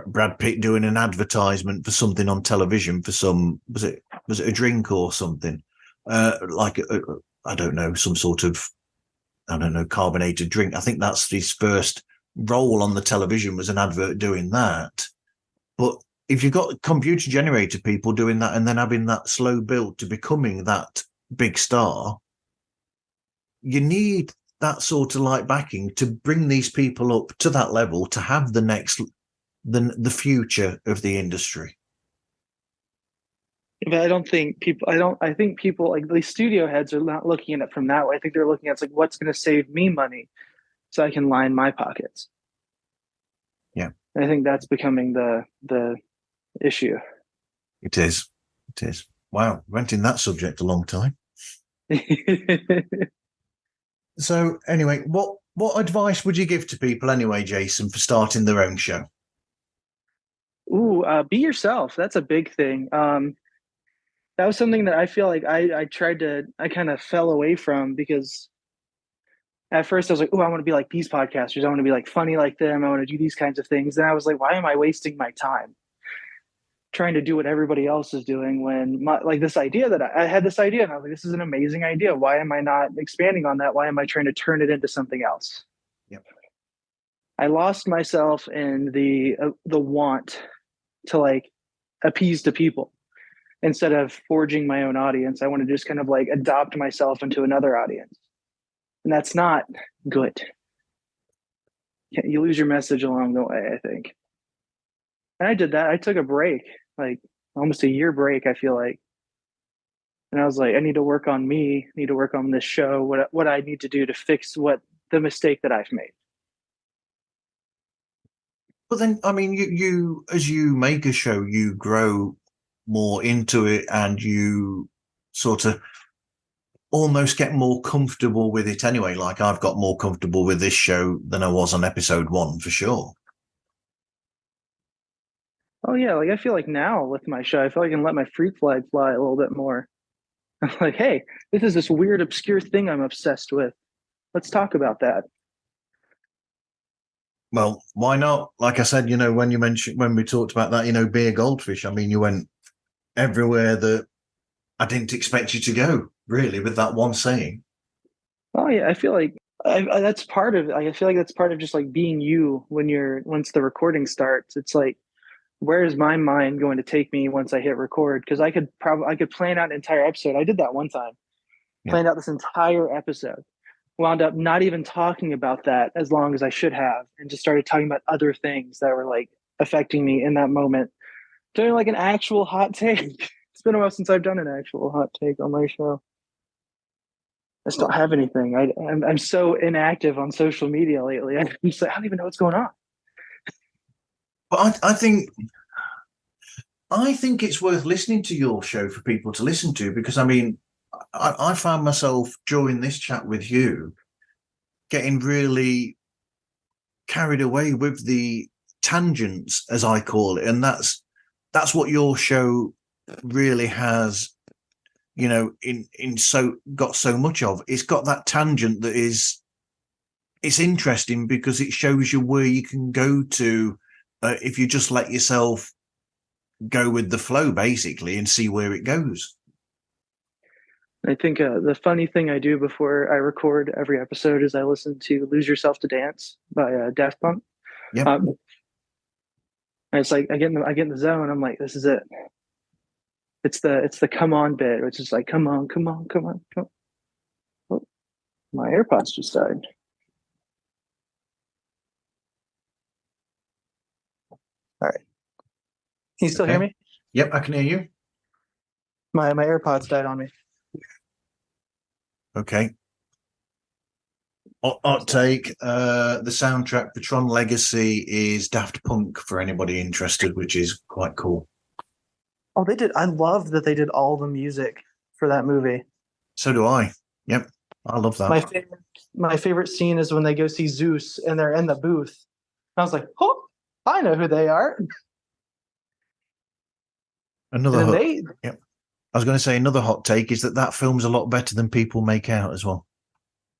Brad Pitt doing an advertisement for something on television for some, was it a drink or something? I don't know, some sort of, I don't know, carbonated drink. I think that's his first role on the television, was an advert doing that. But if you've got computer generated people doing that and then having that slow build to becoming that big star, you need that sort of like backing to bring these people up to that level to have the future of the industry. But I don't think people. I think people like the studio heads are not looking at it from that way. I think they're looking at it's like what's going to save me money, so I can line my pockets. Yeah, and I think that's becoming the issue. it is. It is. Wow, went in that subject a long time. So anyway, what advice would you give to people anyway, Jason, for starting their own show? Ooh, be yourself. That's a big thing. That was something that I feel like I kind of fell away from because at first I was like, oh, I want to be like these podcasters. I want to be like funny like them. I want to do these kinds of things. Then I was like, why am I wasting my time trying to do what everybody else is doing when like this idea that I had this idea and I was like, this is an amazing idea. Why am I not expanding on that? Why am I trying to turn it into something else? Yep. I lost myself in the want to like appease the people instead of forging my own audience. I want to just kind of like adopt myself into another audience. And that's not good. You lose your message along the way, I think. And I did that. I took a break, like almost a year break, I feel like. And I was like, I need to work on me, need to work on this show, what I need to do to fix what the mistake that I've made. But then, I mean, you as you make a show, you grow more into it and you sort of almost get more comfortable with it anyway. Like I've got more comfortable with this show than I was on episode 1 for sure. Oh yeah, like I feel like now with my show, I feel like I can let my freak flag fly a little bit more. I'm like, hey, this is this weird, obscure thing I'm obsessed with. Let's talk about that. Well, why not? Like I said, when we talked about that, be a goldfish. I mean, you went everywhere that I didn't expect you to go, really, with that one saying. Oh yeah, I feel like that's part of. I feel like that's part of just like being you when once the recording starts. It's like, where is my mind going to take me once I hit record? Because I could plan out an entire episode. I did that one time. Yeah. Planned out this entire episode. Wound up not even talking about that as long as I should have, and just started talking about other things that were like affecting me in that moment. Doing like an actual hot take. It's been a while since I've done an actual hot take on my show. I just don't have anything. I'm so inactive on social media lately. I'm just like, I don't even know what's going on. But I think it's worth listening to your show for people to listen to, because I mean, I found myself during this chat with you getting really carried away with the tangents, as I call it, and that's what your show really has, in so got so much of. It's got that tangent that it's interesting because it shows you where you can go to if you just let yourself go with the flow, basically, and see where it goes. I think the funny thing I do before I record every episode is I listen to "Lose Yourself to Dance" by Daft Punk. Yep. And it's like I get in the zone. I'm like, this is it. It's the come on bit, which is like come on, come on, come on, come on. Oh, my AirPods just died. All right. Can you still hear Okay. me? Yep, I can hear you. My AirPods died on me. Okay. Hot take. The soundtrack for Tron Legacy is Daft Punk for anybody interested, which is quite cool. Oh, they did. I love that they did all the music for that movie. So do I. Yep. I love My that. favorite my favorite scene is when they go see Zeus and they're in the booth. I was like, oh, I know who they are. And Another then hot. they Yep. I was going to say another hot take is that film's a lot better than people make out as well.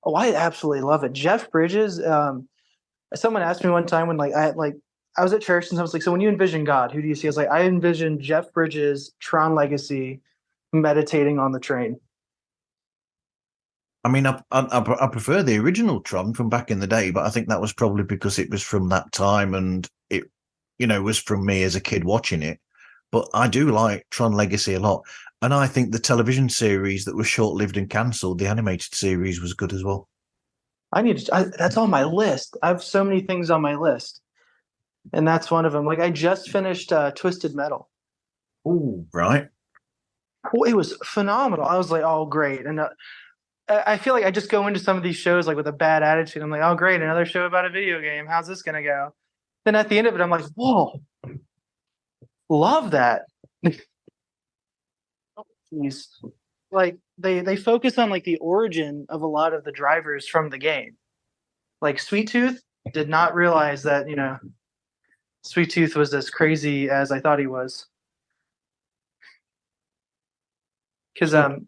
oh, I absolutely love it. Jeff Bridges, someone asked me one time when I was at church and I was like, so when you envision God, who do you see? I was like, I envision Jeff Bridges, Tron Legacy, meditating on the train. I mean, I prefer the original Tron from back in the day, but I think that was probably because it was from that time and it, was from me as a kid watching it. But I do like Tron Legacy a lot. And I think the television series that was short lived and cancelled, the animated series, was good as well. That's on my list. I have so many things on my list. And that's one of them. Like I just finished Twisted Metal. Oh, right. Oh, it was phenomenal. I was like, oh, great. And I feel like I just go into some of these shows like with a bad attitude. I'm like, oh, great, another show about a video game. How's this gonna go? Then at the end of it, I'm like, whoa, love that. Jeez. Like they focus on like the origin of a lot of the drivers from the game. Like Sweet Tooth did not realize that Sweet Tooth was as crazy as I thought he was. Because So,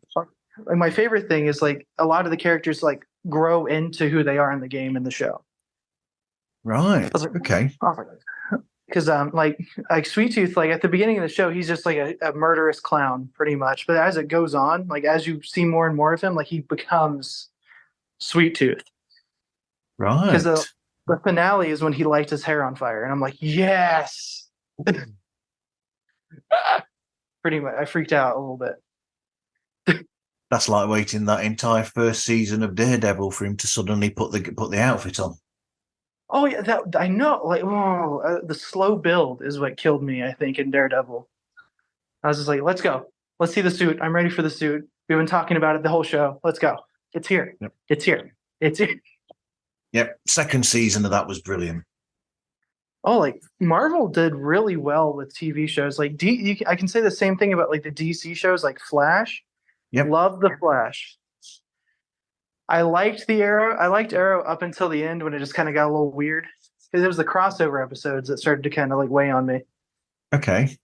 like my favorite thing is like a lot of the characters like grow into who they are in the game in the show. I right. was like, Okay. oh, because like Sweet Tooth, like at the beginning of the show, he's just like a murderous clown, pretty much. But as it goes on, like as you see more and more of him, like he becomes Sweet Tooth. Because Right. the finale is when he lights his hair on fire, and I'm like, yes. Pretty much, I freaked out a little bit. That's like waiting that entire first season of Daredevil for him to suddenly put the outfit on. Oh yeah, that I know. Like, oh, the slow build is what killed me. I think in Daredevil, I was just like, let's go, let's see the suit. I'm ready for the suit. We've been talking about it the whole show. Let's go. It's here. Yep. It's here. It's here. Yep. Second season of that was brilliant. Oh, like Marvel did really well with TV shows. Like I can say the same thing about like the DC shows, like Flash. Yep. Love the Flash. I liked the Arrow. I liked Arrow up until the end when it just kind of got a little weird because it was the crossover episodes that started to kind of like weigh on me. Okay.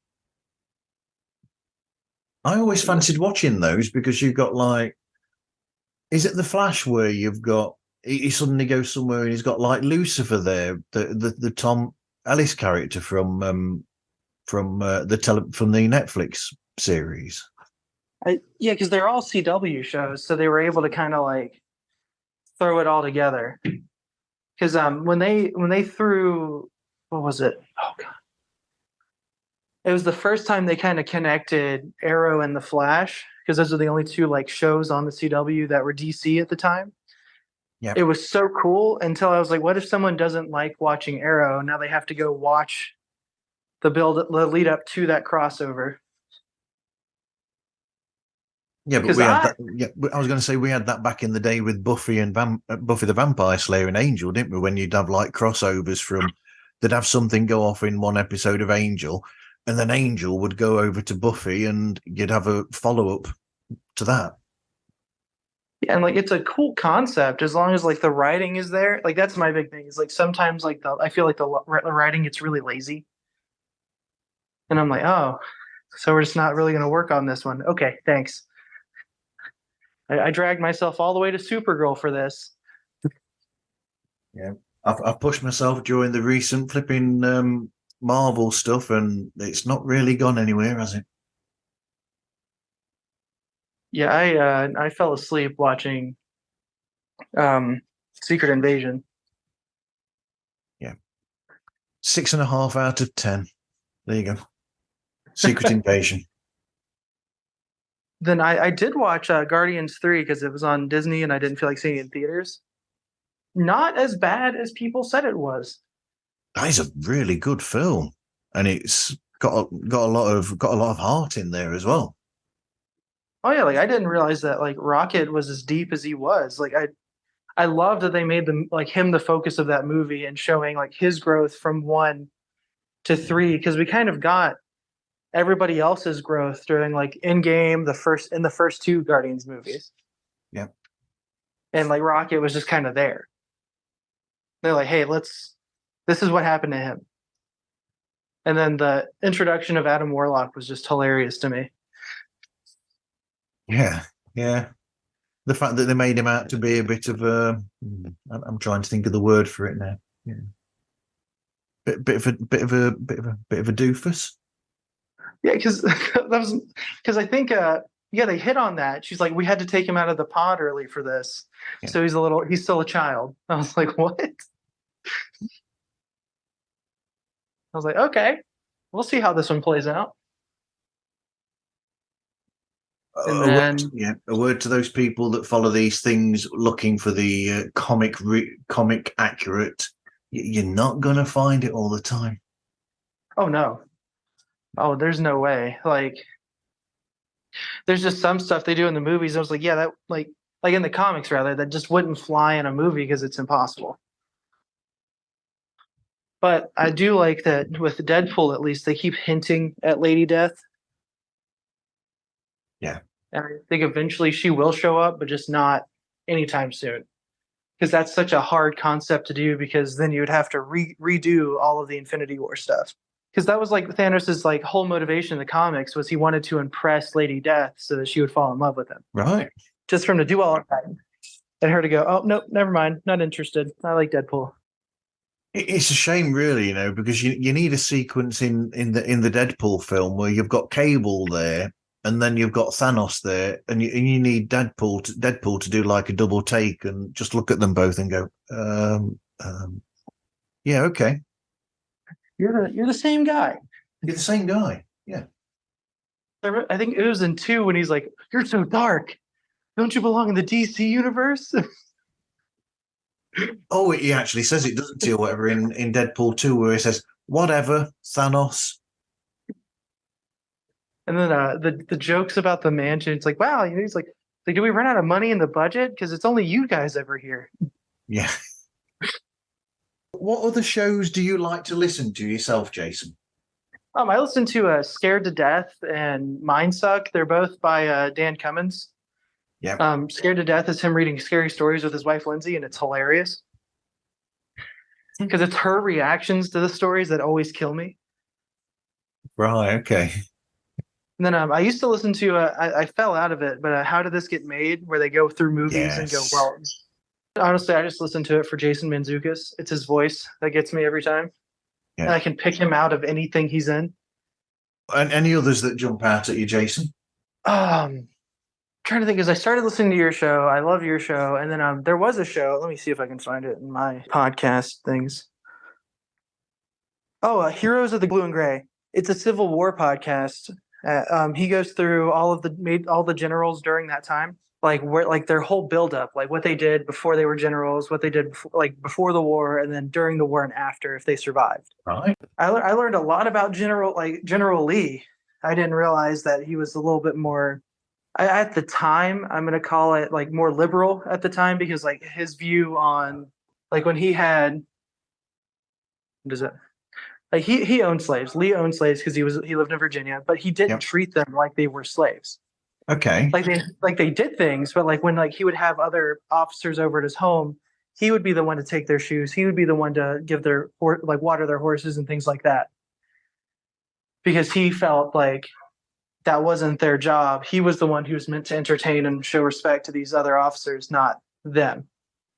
I always fancied watching those because you've got like, is it the Flash where you've got he suddenly goes somewhere and he's got like Lucifer there, the Tom Ellis character from the Netflix series. Yeah, because they're all CW shows, so they were able to kind of like throw it all together. Because when they threw what was it? Oh god, it was the first time they kind of connected Arrow and the Flash because those are the only two like shows on the CW that were DC at the time. Yeah. It was so cool until I was like, what if someone doesn't like watching Arrow? Now they have to go watch the lead up to that crossover. Yeah, but Because we had I that. Yeah, I was going to say we had that back in the day with Buffy and Buffy the Vampire Slayer and Angel, didn't we? When you'd have like crossovers they'd have something go off in one episode of Angel, and then Angel would go over to Buffy, and you'd have a follow up to that. and like it's a cool concept as long as like the writing is there. Like that's my big thing. Is like sometimes like I feel like the writing gets really lazy, and I'm like, oh, so we're just not really going to work on this one. Okay, thanks. I dragged myself all the way to Supergirl for this. Yeah, I've pushed myself during the recent flipping Marvel stuff, and it's not really gone anywhere, has it? Yeah, I fell asleep watching Secret Invasion. Yeah, 6.5 out of 10. There you go. Secret Invasion. Then I did watch Guardians 3 because it was on Disney and I didn't feel like seeing it in theaters. Not as bad as people said it was. That is a really good film, and it's got a lot of heart in there as well. Oh yeah, like I didn't realize that like Rocket was as deep as he was. Like I love that they made them like him the focus of that movie and showing like his growth from 1 to 3 because we kind of got everybody else's growth during like Endgame, the first two Guardians movies. Yeah. And like Rocket was just kind of there. They're like, hey, this is what happened to him. And then the introduction of Adam Warlock was just hilarious to me. Yeah, yeah. The fact that they made him out to be a bit of a, I'm trying to think of the word for it now. Yeah. Bit of a doofus. Yeah, because that was because I think yeah, they hit on that. She's like, we had to take him out of the pod early for this. Yeah. So he's still a child. I was like, what? I was like, okay, we'll see how this one plays out. And then A word to those people that follow these things looking for the comic accurate. You're not gonna find it all the time. oh no. Oh, there's no way. Like there's just some stuff they do in the movies. I was like, yeah, that like in the comics rather, that just wouldn't fly in a movie because it's impossible. But I do like that with Deadpool at least they keep hinting at Lady Death. Yeah. And I think eventually she will show up, but just not anytime soon. Because that's such a hard concept to do because then you would have to redo all of the Infinity War stuff. Because that was like Thanos' like whole motivation in the comics was he wanted to impress Lady Death so that she would fall in love with him. Right. Just for him to do all of that. And her to go, oh nope, never mind, not interested. I like Deadpool. It's a shame, really, because you need a sequence in the Deadpool film where you've got Cable there, and then you've got Thanos there, and you need Deadpool to do like a double take and just look at them both and go, yeah, okay, You're the same guy. you're the same guy, yeah. I think it was in 2 when he's like, "You're so dark. Don't you belong in the DC universe?" Oh, he actually says it, doesn't he, or whatever, in Deadpool 2, where he says, whatever, Thanos. And then the jokes about the mansion. It's like, wow, he's like, do we run out of money in the budget? Because it's only you guys ever here. Yeah. What other shows do you like to listen to yourself, Jason? I listened to Scared to Death and Mindsuck. They're both by Dan Cummins. Yeah. Scared to Death is him reading scary stories with his wife Lindsay, and it's hilarious because it's her reactions to the stories that always kill me. Right. Okay. And then I used to listen to I fell out of it, but How Did This Get Made, where they go through movies and go, well, honestly, I just listen to it for Jason Mantzoukas. It's his voice that gets me every time. Yeah. And I can pick him out of anything he's in. And any others that jump out at you, Jason? Trying to think, as I started listening to your show, I love your show, and then there was a show. Let me see if I can find it in my podcast things. Oh, Heroes of the Blue and Gray. It's a Civil War podcast. He goes through all the generals during that time, like where like their whole buildup, like what they did before they were generals, what they did before the war, and then during the war and after if they survived. Right. I learned a lot about General Lee. I didn't realize that he was a little bit more. At the time, I'm going to call it like more liberal at the time because like his view on like when he had, what is it? Like he owned slaves. Lee owned slaves because he lived in Virginia, but he didn't treat them like they were slaves. Okay. Like they did things, but like when like he would have other officers over at his home, he would be the one to take their shoes. He would be the one to give their water their horses and things like that. Because he felt like that wasn't their job. He was the one who was meant to entertain and show respect to these other officers, not them.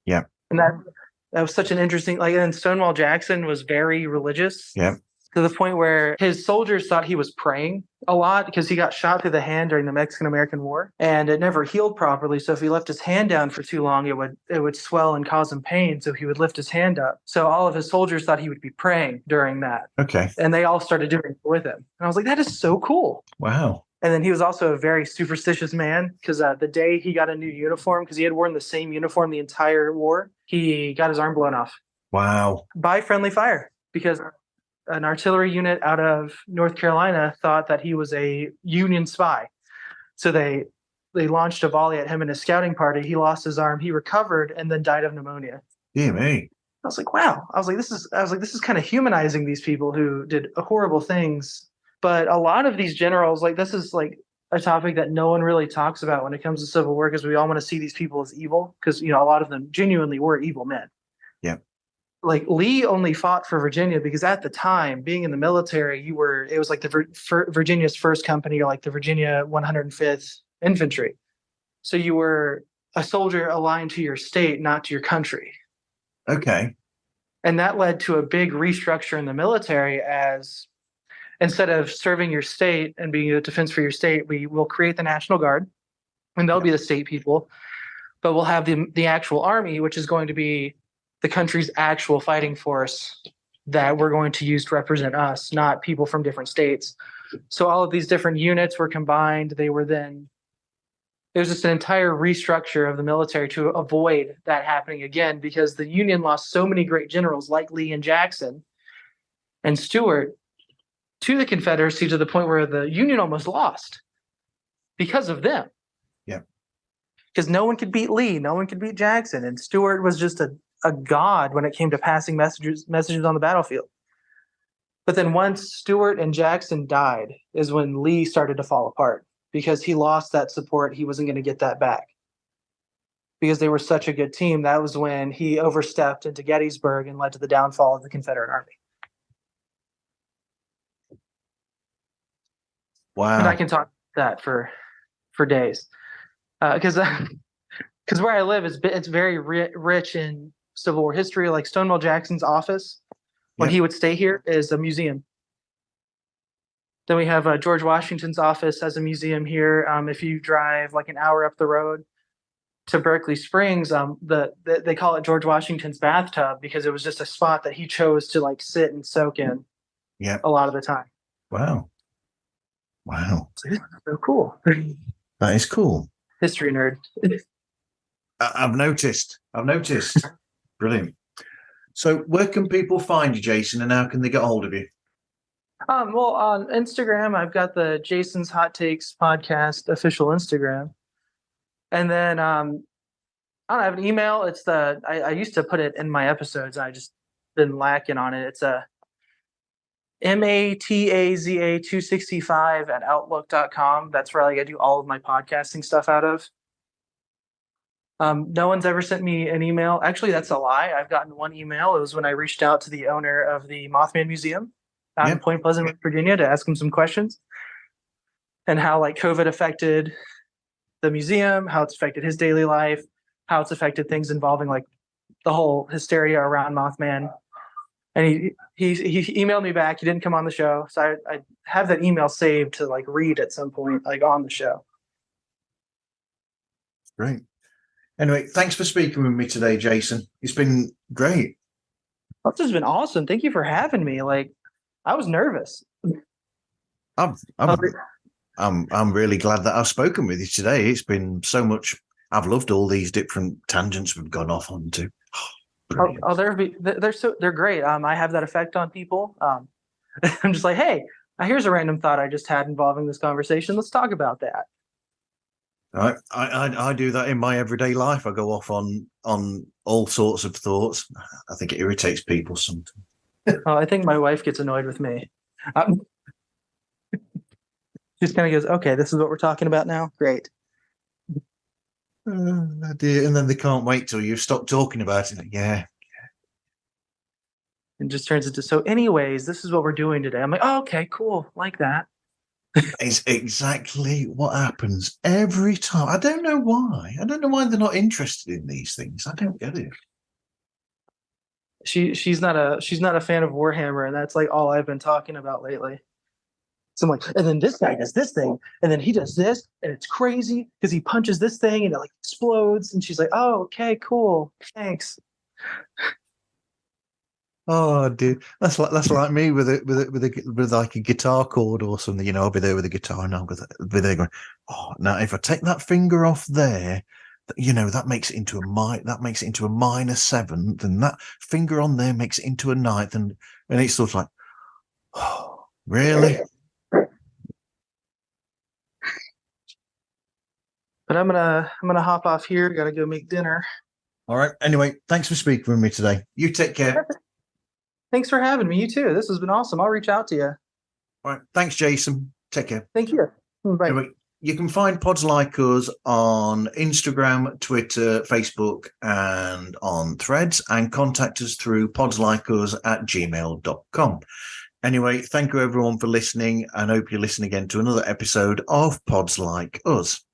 Yeah. And that was such an interesting, like, and Stonewall Jackson was very religious. Yeah. To the point where his soldiers thought he was praying a lot because he got shot through the hand during the Mexican-American War and it never healed properly. So if he left his hand down for too long, it would swell and cause him pain. So he would lift his hand up. So all of his soldiers thought he would be praying during that. Okay. And they all started doing it with him. And I was like, that is so cool. Wow. And then he was also a very superstitious man because the day he got a new uniform, because he had worn the same uniform the entire war, he got his arm blown off Wow. by friendly fire because an artillery unit out of North Carolina thought that he was a Union spy. So they launched a volley at him in a scouting party. He lost his arm. He recovered and then died of pneumonia. Dear me. I was like, wow. I was like, this is kind of humanizing these people who did horrible things. But a lot of these generals, like this is like a topic that no one really talks about when it comes to Civil War, because we all want to see these people as evil, because a lot of them genuinely were evil men. Yeah. Like Lee only fought for Virginia because at the time, being in the military, it was like Virginia's first company, or like the Virginia 105th Infantry. So you were a soldier aligned to your state, not to your country. Okay. And that led to a big restructure in the military, as instead of serving your state and being a defense for your state, we will create the National Guard, and they'll be the state people, but we'll have the actual army, which is going to be the country's actual fighting force that we're going to use to represent us, not people from different states. So all of these different units were combined. There's just an entire restructure of the military to avoid that happening again, because the Union lost so many great generals like Lee and Jackson and Stuart to the Confederacy, to the point where the Union almost lost because of them. Yeah. Because no one could beat Lee, no one could beat Jackson, and Stuart was just a god when it came to passing messages on the battlefield. But then once Stuart and Jackson died is when Lee started to fall apart, because he lost that support. He wasn't going to get that back because they were such a good team. That was when he overstepped into Gettysburg and led to the downfall of the Confederate Army. Wow. And I can talk that for days, because where I live it's very rich in Civil War history. Like Stonewall Jackson's office, when he would stay here, is a museum. Then we have George Washington's office as a museum here. If you drive like an hour up the road to Berkeley Springs, they call it George Washington's bathtub, because it was just a spot that he chose to like sit and soak in. Yeah. A lot of the time. Wow. So cool. That is cool. History nerd. I've noticed. Brilliant. So where can people find you, Jason, and how can they get hold of you? Well, on Instagram, I've got the Jason's Hot Takes podcast official Instagram. And then I don't have an email. It's I used to put it in my episodes. I just been lacking on it. It's a MATAZA265 @outlook.com. That's where I do all of my podcasting stuff out of. No one's ever sent me an email. Actually, that's a lie. I've gotten one email. It was when I reached out to the owner of the Mothman Museum out in Point Pleasant, Virginia, to ask him some questions and how like COVID affected the museum, how it's affected his daily life, how it's affected things involving like the whole hysteria around Mothman. And he emailed me back. He didn't come on the show, so I have that email saved to like read at some point, like on the show. Great. Anyway, thanks for speaking with me today, Jason. It's been great. This has been awesome. Thank you for having me. Like, I was nervous. I'm really glad that I've spoken with you today. It's been so much. I've loved all these different tangents we've gone off onto. They're great. I have that effect on people. I'm just like, hey, here's a random thought I just had involving this conversation. Let's talk about that. I do that in my everyday life. I go off on all sorts of thoughts. I think it irritates people sometimes. I think my wife gets annoyed with me. Just kind of goes, okay, this is what we're talking about now. Great. And then they can't wait till you stop talking about it. Yeah. And just turns into, so anyways, this is what we're doing today. I'm like, oh, okay, cool. Like that. It's exactly what happens every time. I don't know why. I don't know why they're not interested in these things. I don't get it. She's not a fan of Warhammer, and that's like all I've been talking about lately. So I'm like, and then this guy does this thing, and then he does this, and it's crazy because he punches this thing and it like explodes. And she's like, oh, okay, cool, thanks. Oh, dude, that's like me with like a guitar chord or something. I'll be there with a guitar and I'll be there going, oh, now if I take that finger off there, that makes it into a minor seventh, and that finger on there makes it into a ninth, and it's sort of like, oh, really? But I'm gonna hop off here. Gotta go make dinner. All right. Anyway, thanks for speaking with me today. You take care. Thanks for having me. You too. This has been awesome. I'll reach out to you. All right. Thanks, Jason. Take care. Thank you. Bye. Anyway, you can find Pods Like Us on Instagram, Twitter, Facebook, and on Threads, and contact us through podslikeus@gmail.com. Anyway, thank you everyone for listening, and hope you listen again to another episode of Pods Like Us.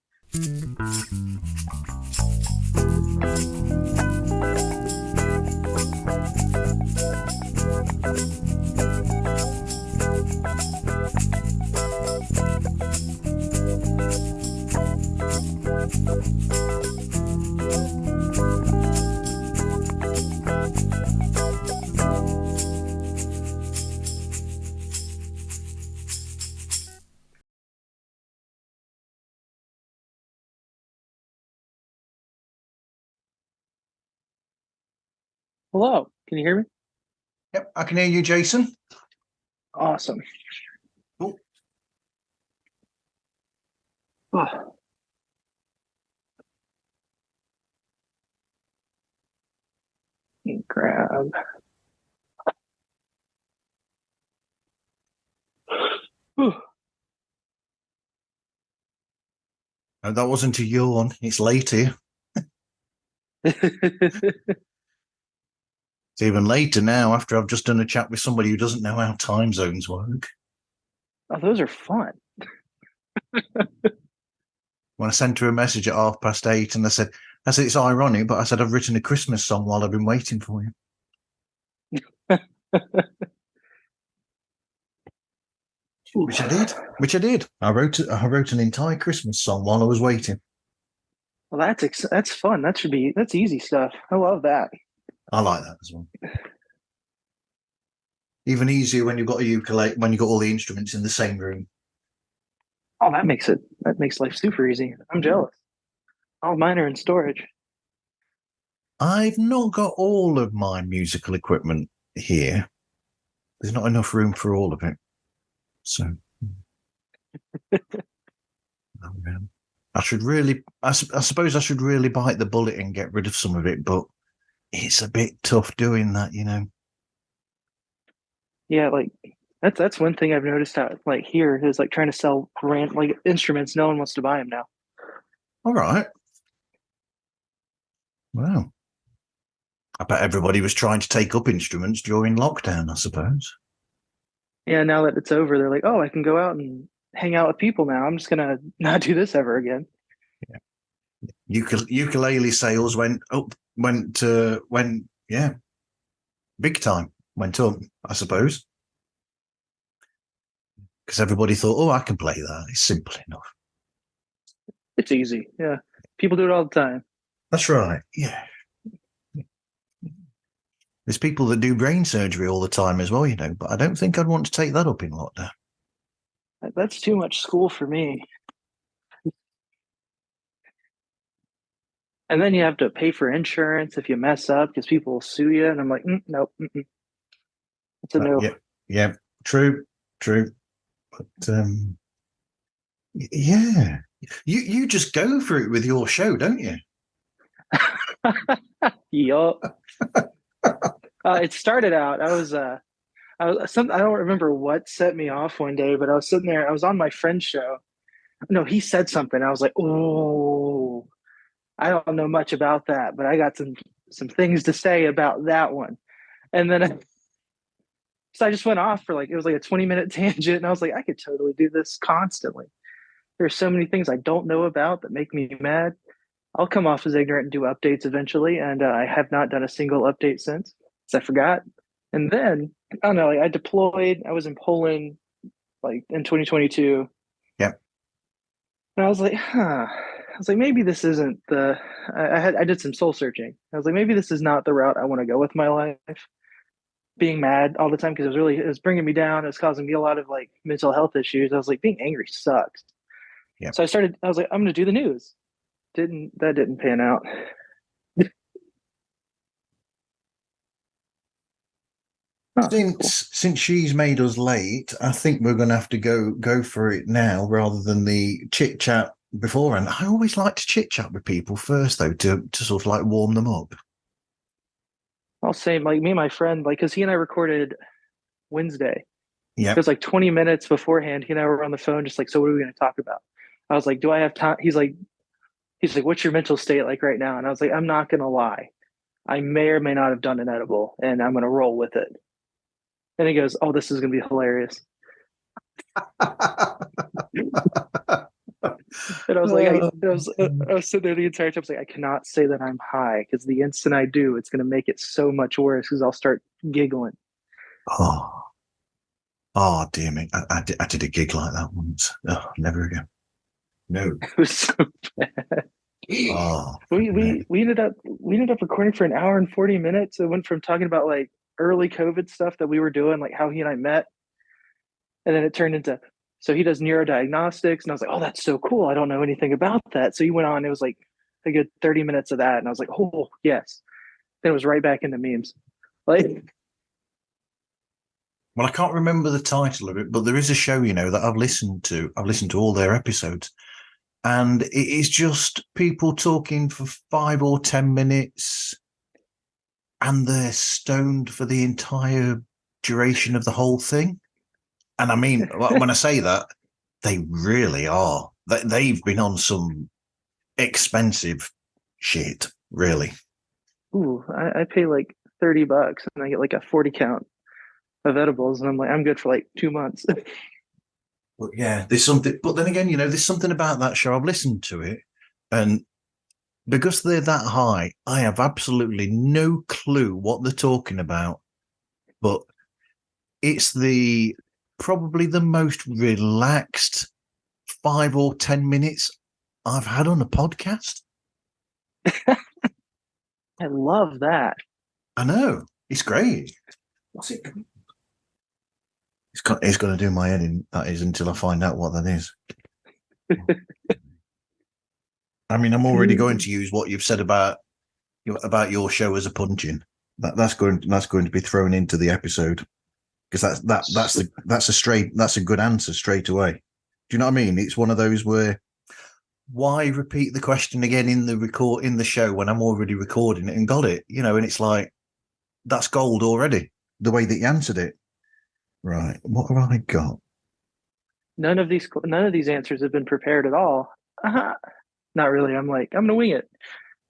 Hello. Can you hear me? Yep, I can hear you, Jason. Awesome. Cool. Oh. Grab. No, that wasn't a yawn. It's late here. It's even later now after I've just done a chat with somebody who doesn't know how time zones work. Oh, those are fun. When I sent her a message at 8:30, and I said, it's ironic, but I said, I've written a Christmas song while I've been waiting for you. Which I did. I wrote an entire Christmas song while I was waiting. Well, that's fun. That's easy stuff. I love that. I like that as well. Even easier when you've got a ukulele, when you've got all the instruments in the same room. Oh, that makes life super easy. I'm jealous. All mine are in storage. I've not got all of my musical equipment here. There's not enough room for all of it. So I suppose I should really bite the bullet and get rid of some of it, but it's a bit tough doing that, Yeah, like that's one thing I've noticed out like here is like trying to sell like instruments. No one wants to buy them now. All right. Well, I bet everybody was trying to take up instruments during lockdown, I suppose. Yeah, now that it's over, they're like, oh, I can go out and hang out with people now. I'm just gonna not do this ever again. Yeah. Ukulele sales went big time. Went up, I suppose. Because everybody thought, oh, I can play that. It's simple enough. It's easy. Yeah. People do it all the time. That's right. Yeah. There's people that do brain surgery all the time as well, but I don't think I'd want to take that up in lockdown. That's too much school for me. And then you have to pay for insurance if you mess up because people will sue you. And I'm like, nope. It's a no. Yeah. True. But yeah, you just go for it with your show, don't you? Yup. It started out. I don't remember what set me off one day, but I was sitting there. I was on my friend's show. No, he said something. I was like, oh, I don't know much about that, but I got some things to say about that one. And then so I just went off for it was like a 20-minute tangent, and I was like, I could totally do this constantly. There's so many things I don't know about that make me mad. I'll come off as ignorant and do updates eventually, and I have not done a single update since I forgot. And then I don't know, I deployed. I was in Poland, in 2022. Yeah. And I was like, maybe this isn't I did some soul searching. I was like, maybe this is not the route I want to go with my life. being mad all the time because it was bringing me down. It was causing me a lot of like mental health issues. I was like, being angry sucks. Yeah. So I was like, I'm going to do the news. That didn't pan out. Oh, cool. Since she's made us late, I think we're going to have to go for it now rather than the chit chat beforehand. I always like to chit chat with people first, though, to sort of like warm them up. I'll say like me and my friend, like, cause he and I recorded Wednesday. It Yeah. was like 20 minutes beforehand. He and I were on the phone, just like, so what are we going to talk about? I was like, do I have time? He's like, what's your mental state like right now? And I was like, I'm not going to lie. I may or may not have done an edible and I'm going to roll with it. And he goes, oh, this is going to be hilarious. And I was like, I was sitting there the entire time. I was like, I cannot say that I'm high because the instant I do, it's going to make it so much worse because I'll start giggling. Oh, oh, dear me. I did a gig like that once. Oh, never again. No. It was so bad. Oh, We ended up recording for an hour and 40 minutes. It went from talking about like early COVID stuff that we were doing, like how he and I met, and then it turned into so he does neurodiagnostics, and I was like, oh, that's so cool. I don't know anything about that. So he went on. It was like a good 30 minutes of that, and I was like, oh yes. Then it was right back into memes. Like, well, I can't remember the title of it, but there is a show, that I've listened to. I've listened to all their episodes, and it is just people talking for 5 or 10 minutes, and they're stoned for the entire duration of the whole thing. And I mean, when I say that, they really are. They've been on some expensive shit, really. ooh, I pay like $30 and I get like a 40 count of edibles, and I'm like, I'm good for like 2 months. But yeah, there's something. But then again, there's something about that show. I've listened to it, and because they're that high, I have absolutely no clue what they're talking about. But it's probably the most relaxed 5 or 10 minutes I've had on a podcast. I love that. I know. It's great. What's it? It's going to do my head in, that is, until I find out what that is. I mean, I'm already going to use what you've said about your show as a punching. That's going to be thrown into the episode because that's a good answer straight away. Do you know what I mean? It's one of those where why repeat the question again in the show when I'm already recording it and got it, and it's like that's gold already. The way that you answered it. Right. What have I got? None of these answers have been prepared at all. Not really. I'm like, I'm gonna wing it.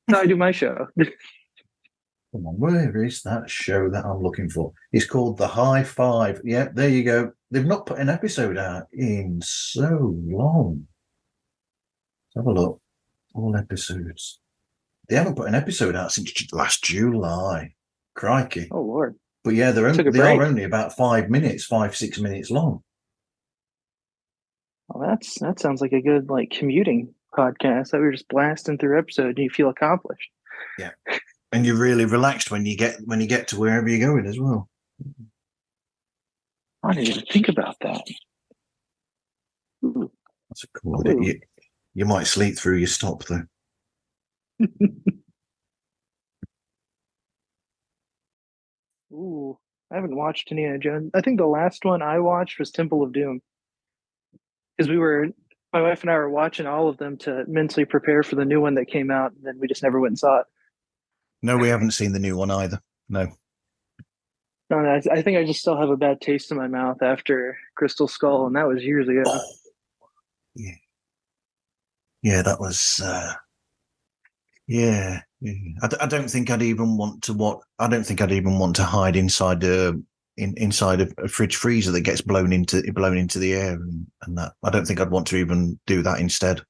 That's how I do my show. Come on, where is that show that I'm looking for? It's called The High Five. Yeah, there you go. They've not put an episode out in so long. Let's have a look. All episodes. They haven't put an episode out since last July. Crikey. Oh Lord. But yeah, they break. are only about 5, 6 minutes long. Well, that sounds like a good like commuting podcast that we're just blasting through episode and you feel accomplished. Yeah. And you're really relaxed when you get to wherever you're going as well. I didn't even think about that. Ooh. That's a cool idea. You might sleep through your stop though. Ooh, I haven't watched Indiana Jones. I think the last one I watched was Temple of Doom because my wife and I were watching all of them to mentally prepare for the new one that came out, and then we just never went and saw it. No, we haven't seen the new one either. No. No, I think I just still have a bad taste in my mouth after Crystal Skull, and that was years ago. Oh, yeah. Yeah, that was. Yeah. I don't think I'd even want to I don't think I'd even want to hide inside inside a fridge freezer that gets blown into the air and that. I don't think I'd want to even do that instead.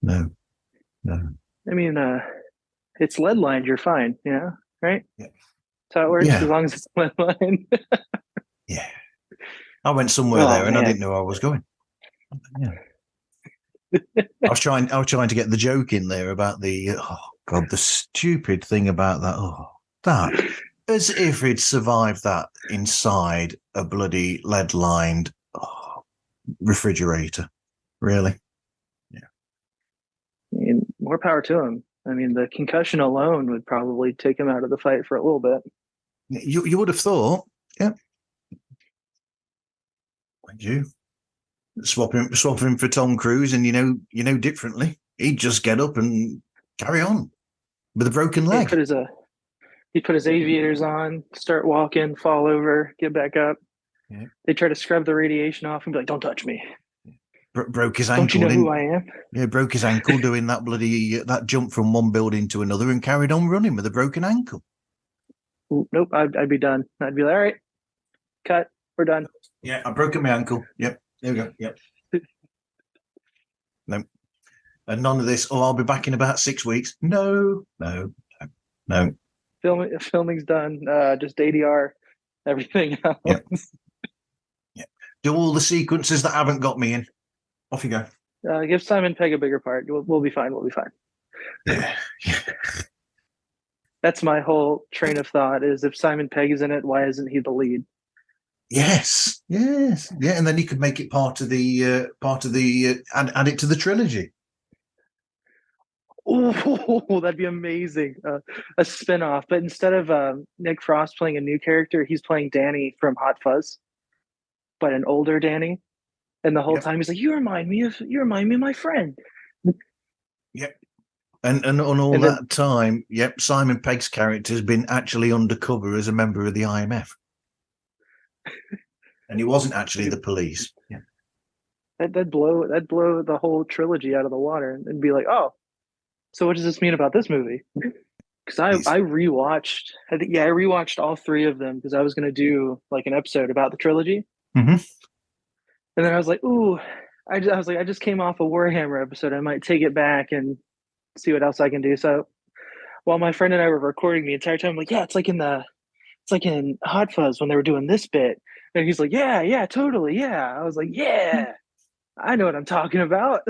No. I mean, it's lead lined. You're fine. Yeah. Right. Yeah. That's how it works. Yeah. As long as it's lead lined. Yeah. I went somewhere there and man. I didn't know I was going. Yeah. I was trying to get the joke in there about the the stupid thing about that. Oh, As if he'd survived that inside a bloody lead-lined refrigerator. Really? Yeah. I mean, more power to him. I mean, the concussion alone would probably take him out of the fight for a little bit. You would have thought, yeah. Mind you, swap him for Tom Cruise, and you know differently. He'd just get up and carry on with a broken leg. He'd put his aviators on, start walking, fall over, get back up. Yeah. They try to scrub the radiation off and be like, "Don't touch me." Broke his Don't you ankle. know who I am? Yeah, broke his ankle doing that bloody that jump from one building to another, and carried on running with a broken ankle. Nope, I'd be done. I'd be like, all right, cut, we're done. Yeah, I've broken my ankle. Yep, there we go. Yep. No, and none of this. Oh, I'll be back in about 6 weeks. No. Filming's done. Just ADR, everything else. Yep. Yep. Do all the sequences that haven't got me in. Off you go. Give Simon Pegg a bigger part. We'll be fine. We'll be fine. Yeah. That's my whole train of thought: is if Simon Pegg is in it, why isn't he the lead? Yes. Yeah, and then you could make it part of the add it to the trilogy. Oh, that'd be amazing. A spin-off, but instead of Nick Frost playing a new character, he's playing Danny from Hot Fuzz, but an older Danny. And the whole time he's like, you remind me of my friend. Yep. And on all that time, yep, Simon Pegg's character has been actually undercover as a member of the IMF. And he wasn't actually the police. Yeah. That'd blow the whole trilogy out of the water and be like, oh, so what does this mean about this movie? Because I rewatched all three of them because I was gonna do like an episode about the trilogy. Mm-hmm. And then I was like, ooh, I just came off a Warhammer episode. I might take it back and see what else I can do. So while my friend and I were recording the entire time, I'm like, yeah, it's like in Hot Fuzz when they were doing this bit. And he's like, yeah, totally. Yeah. I was like, yeah, I know what I'm talking about.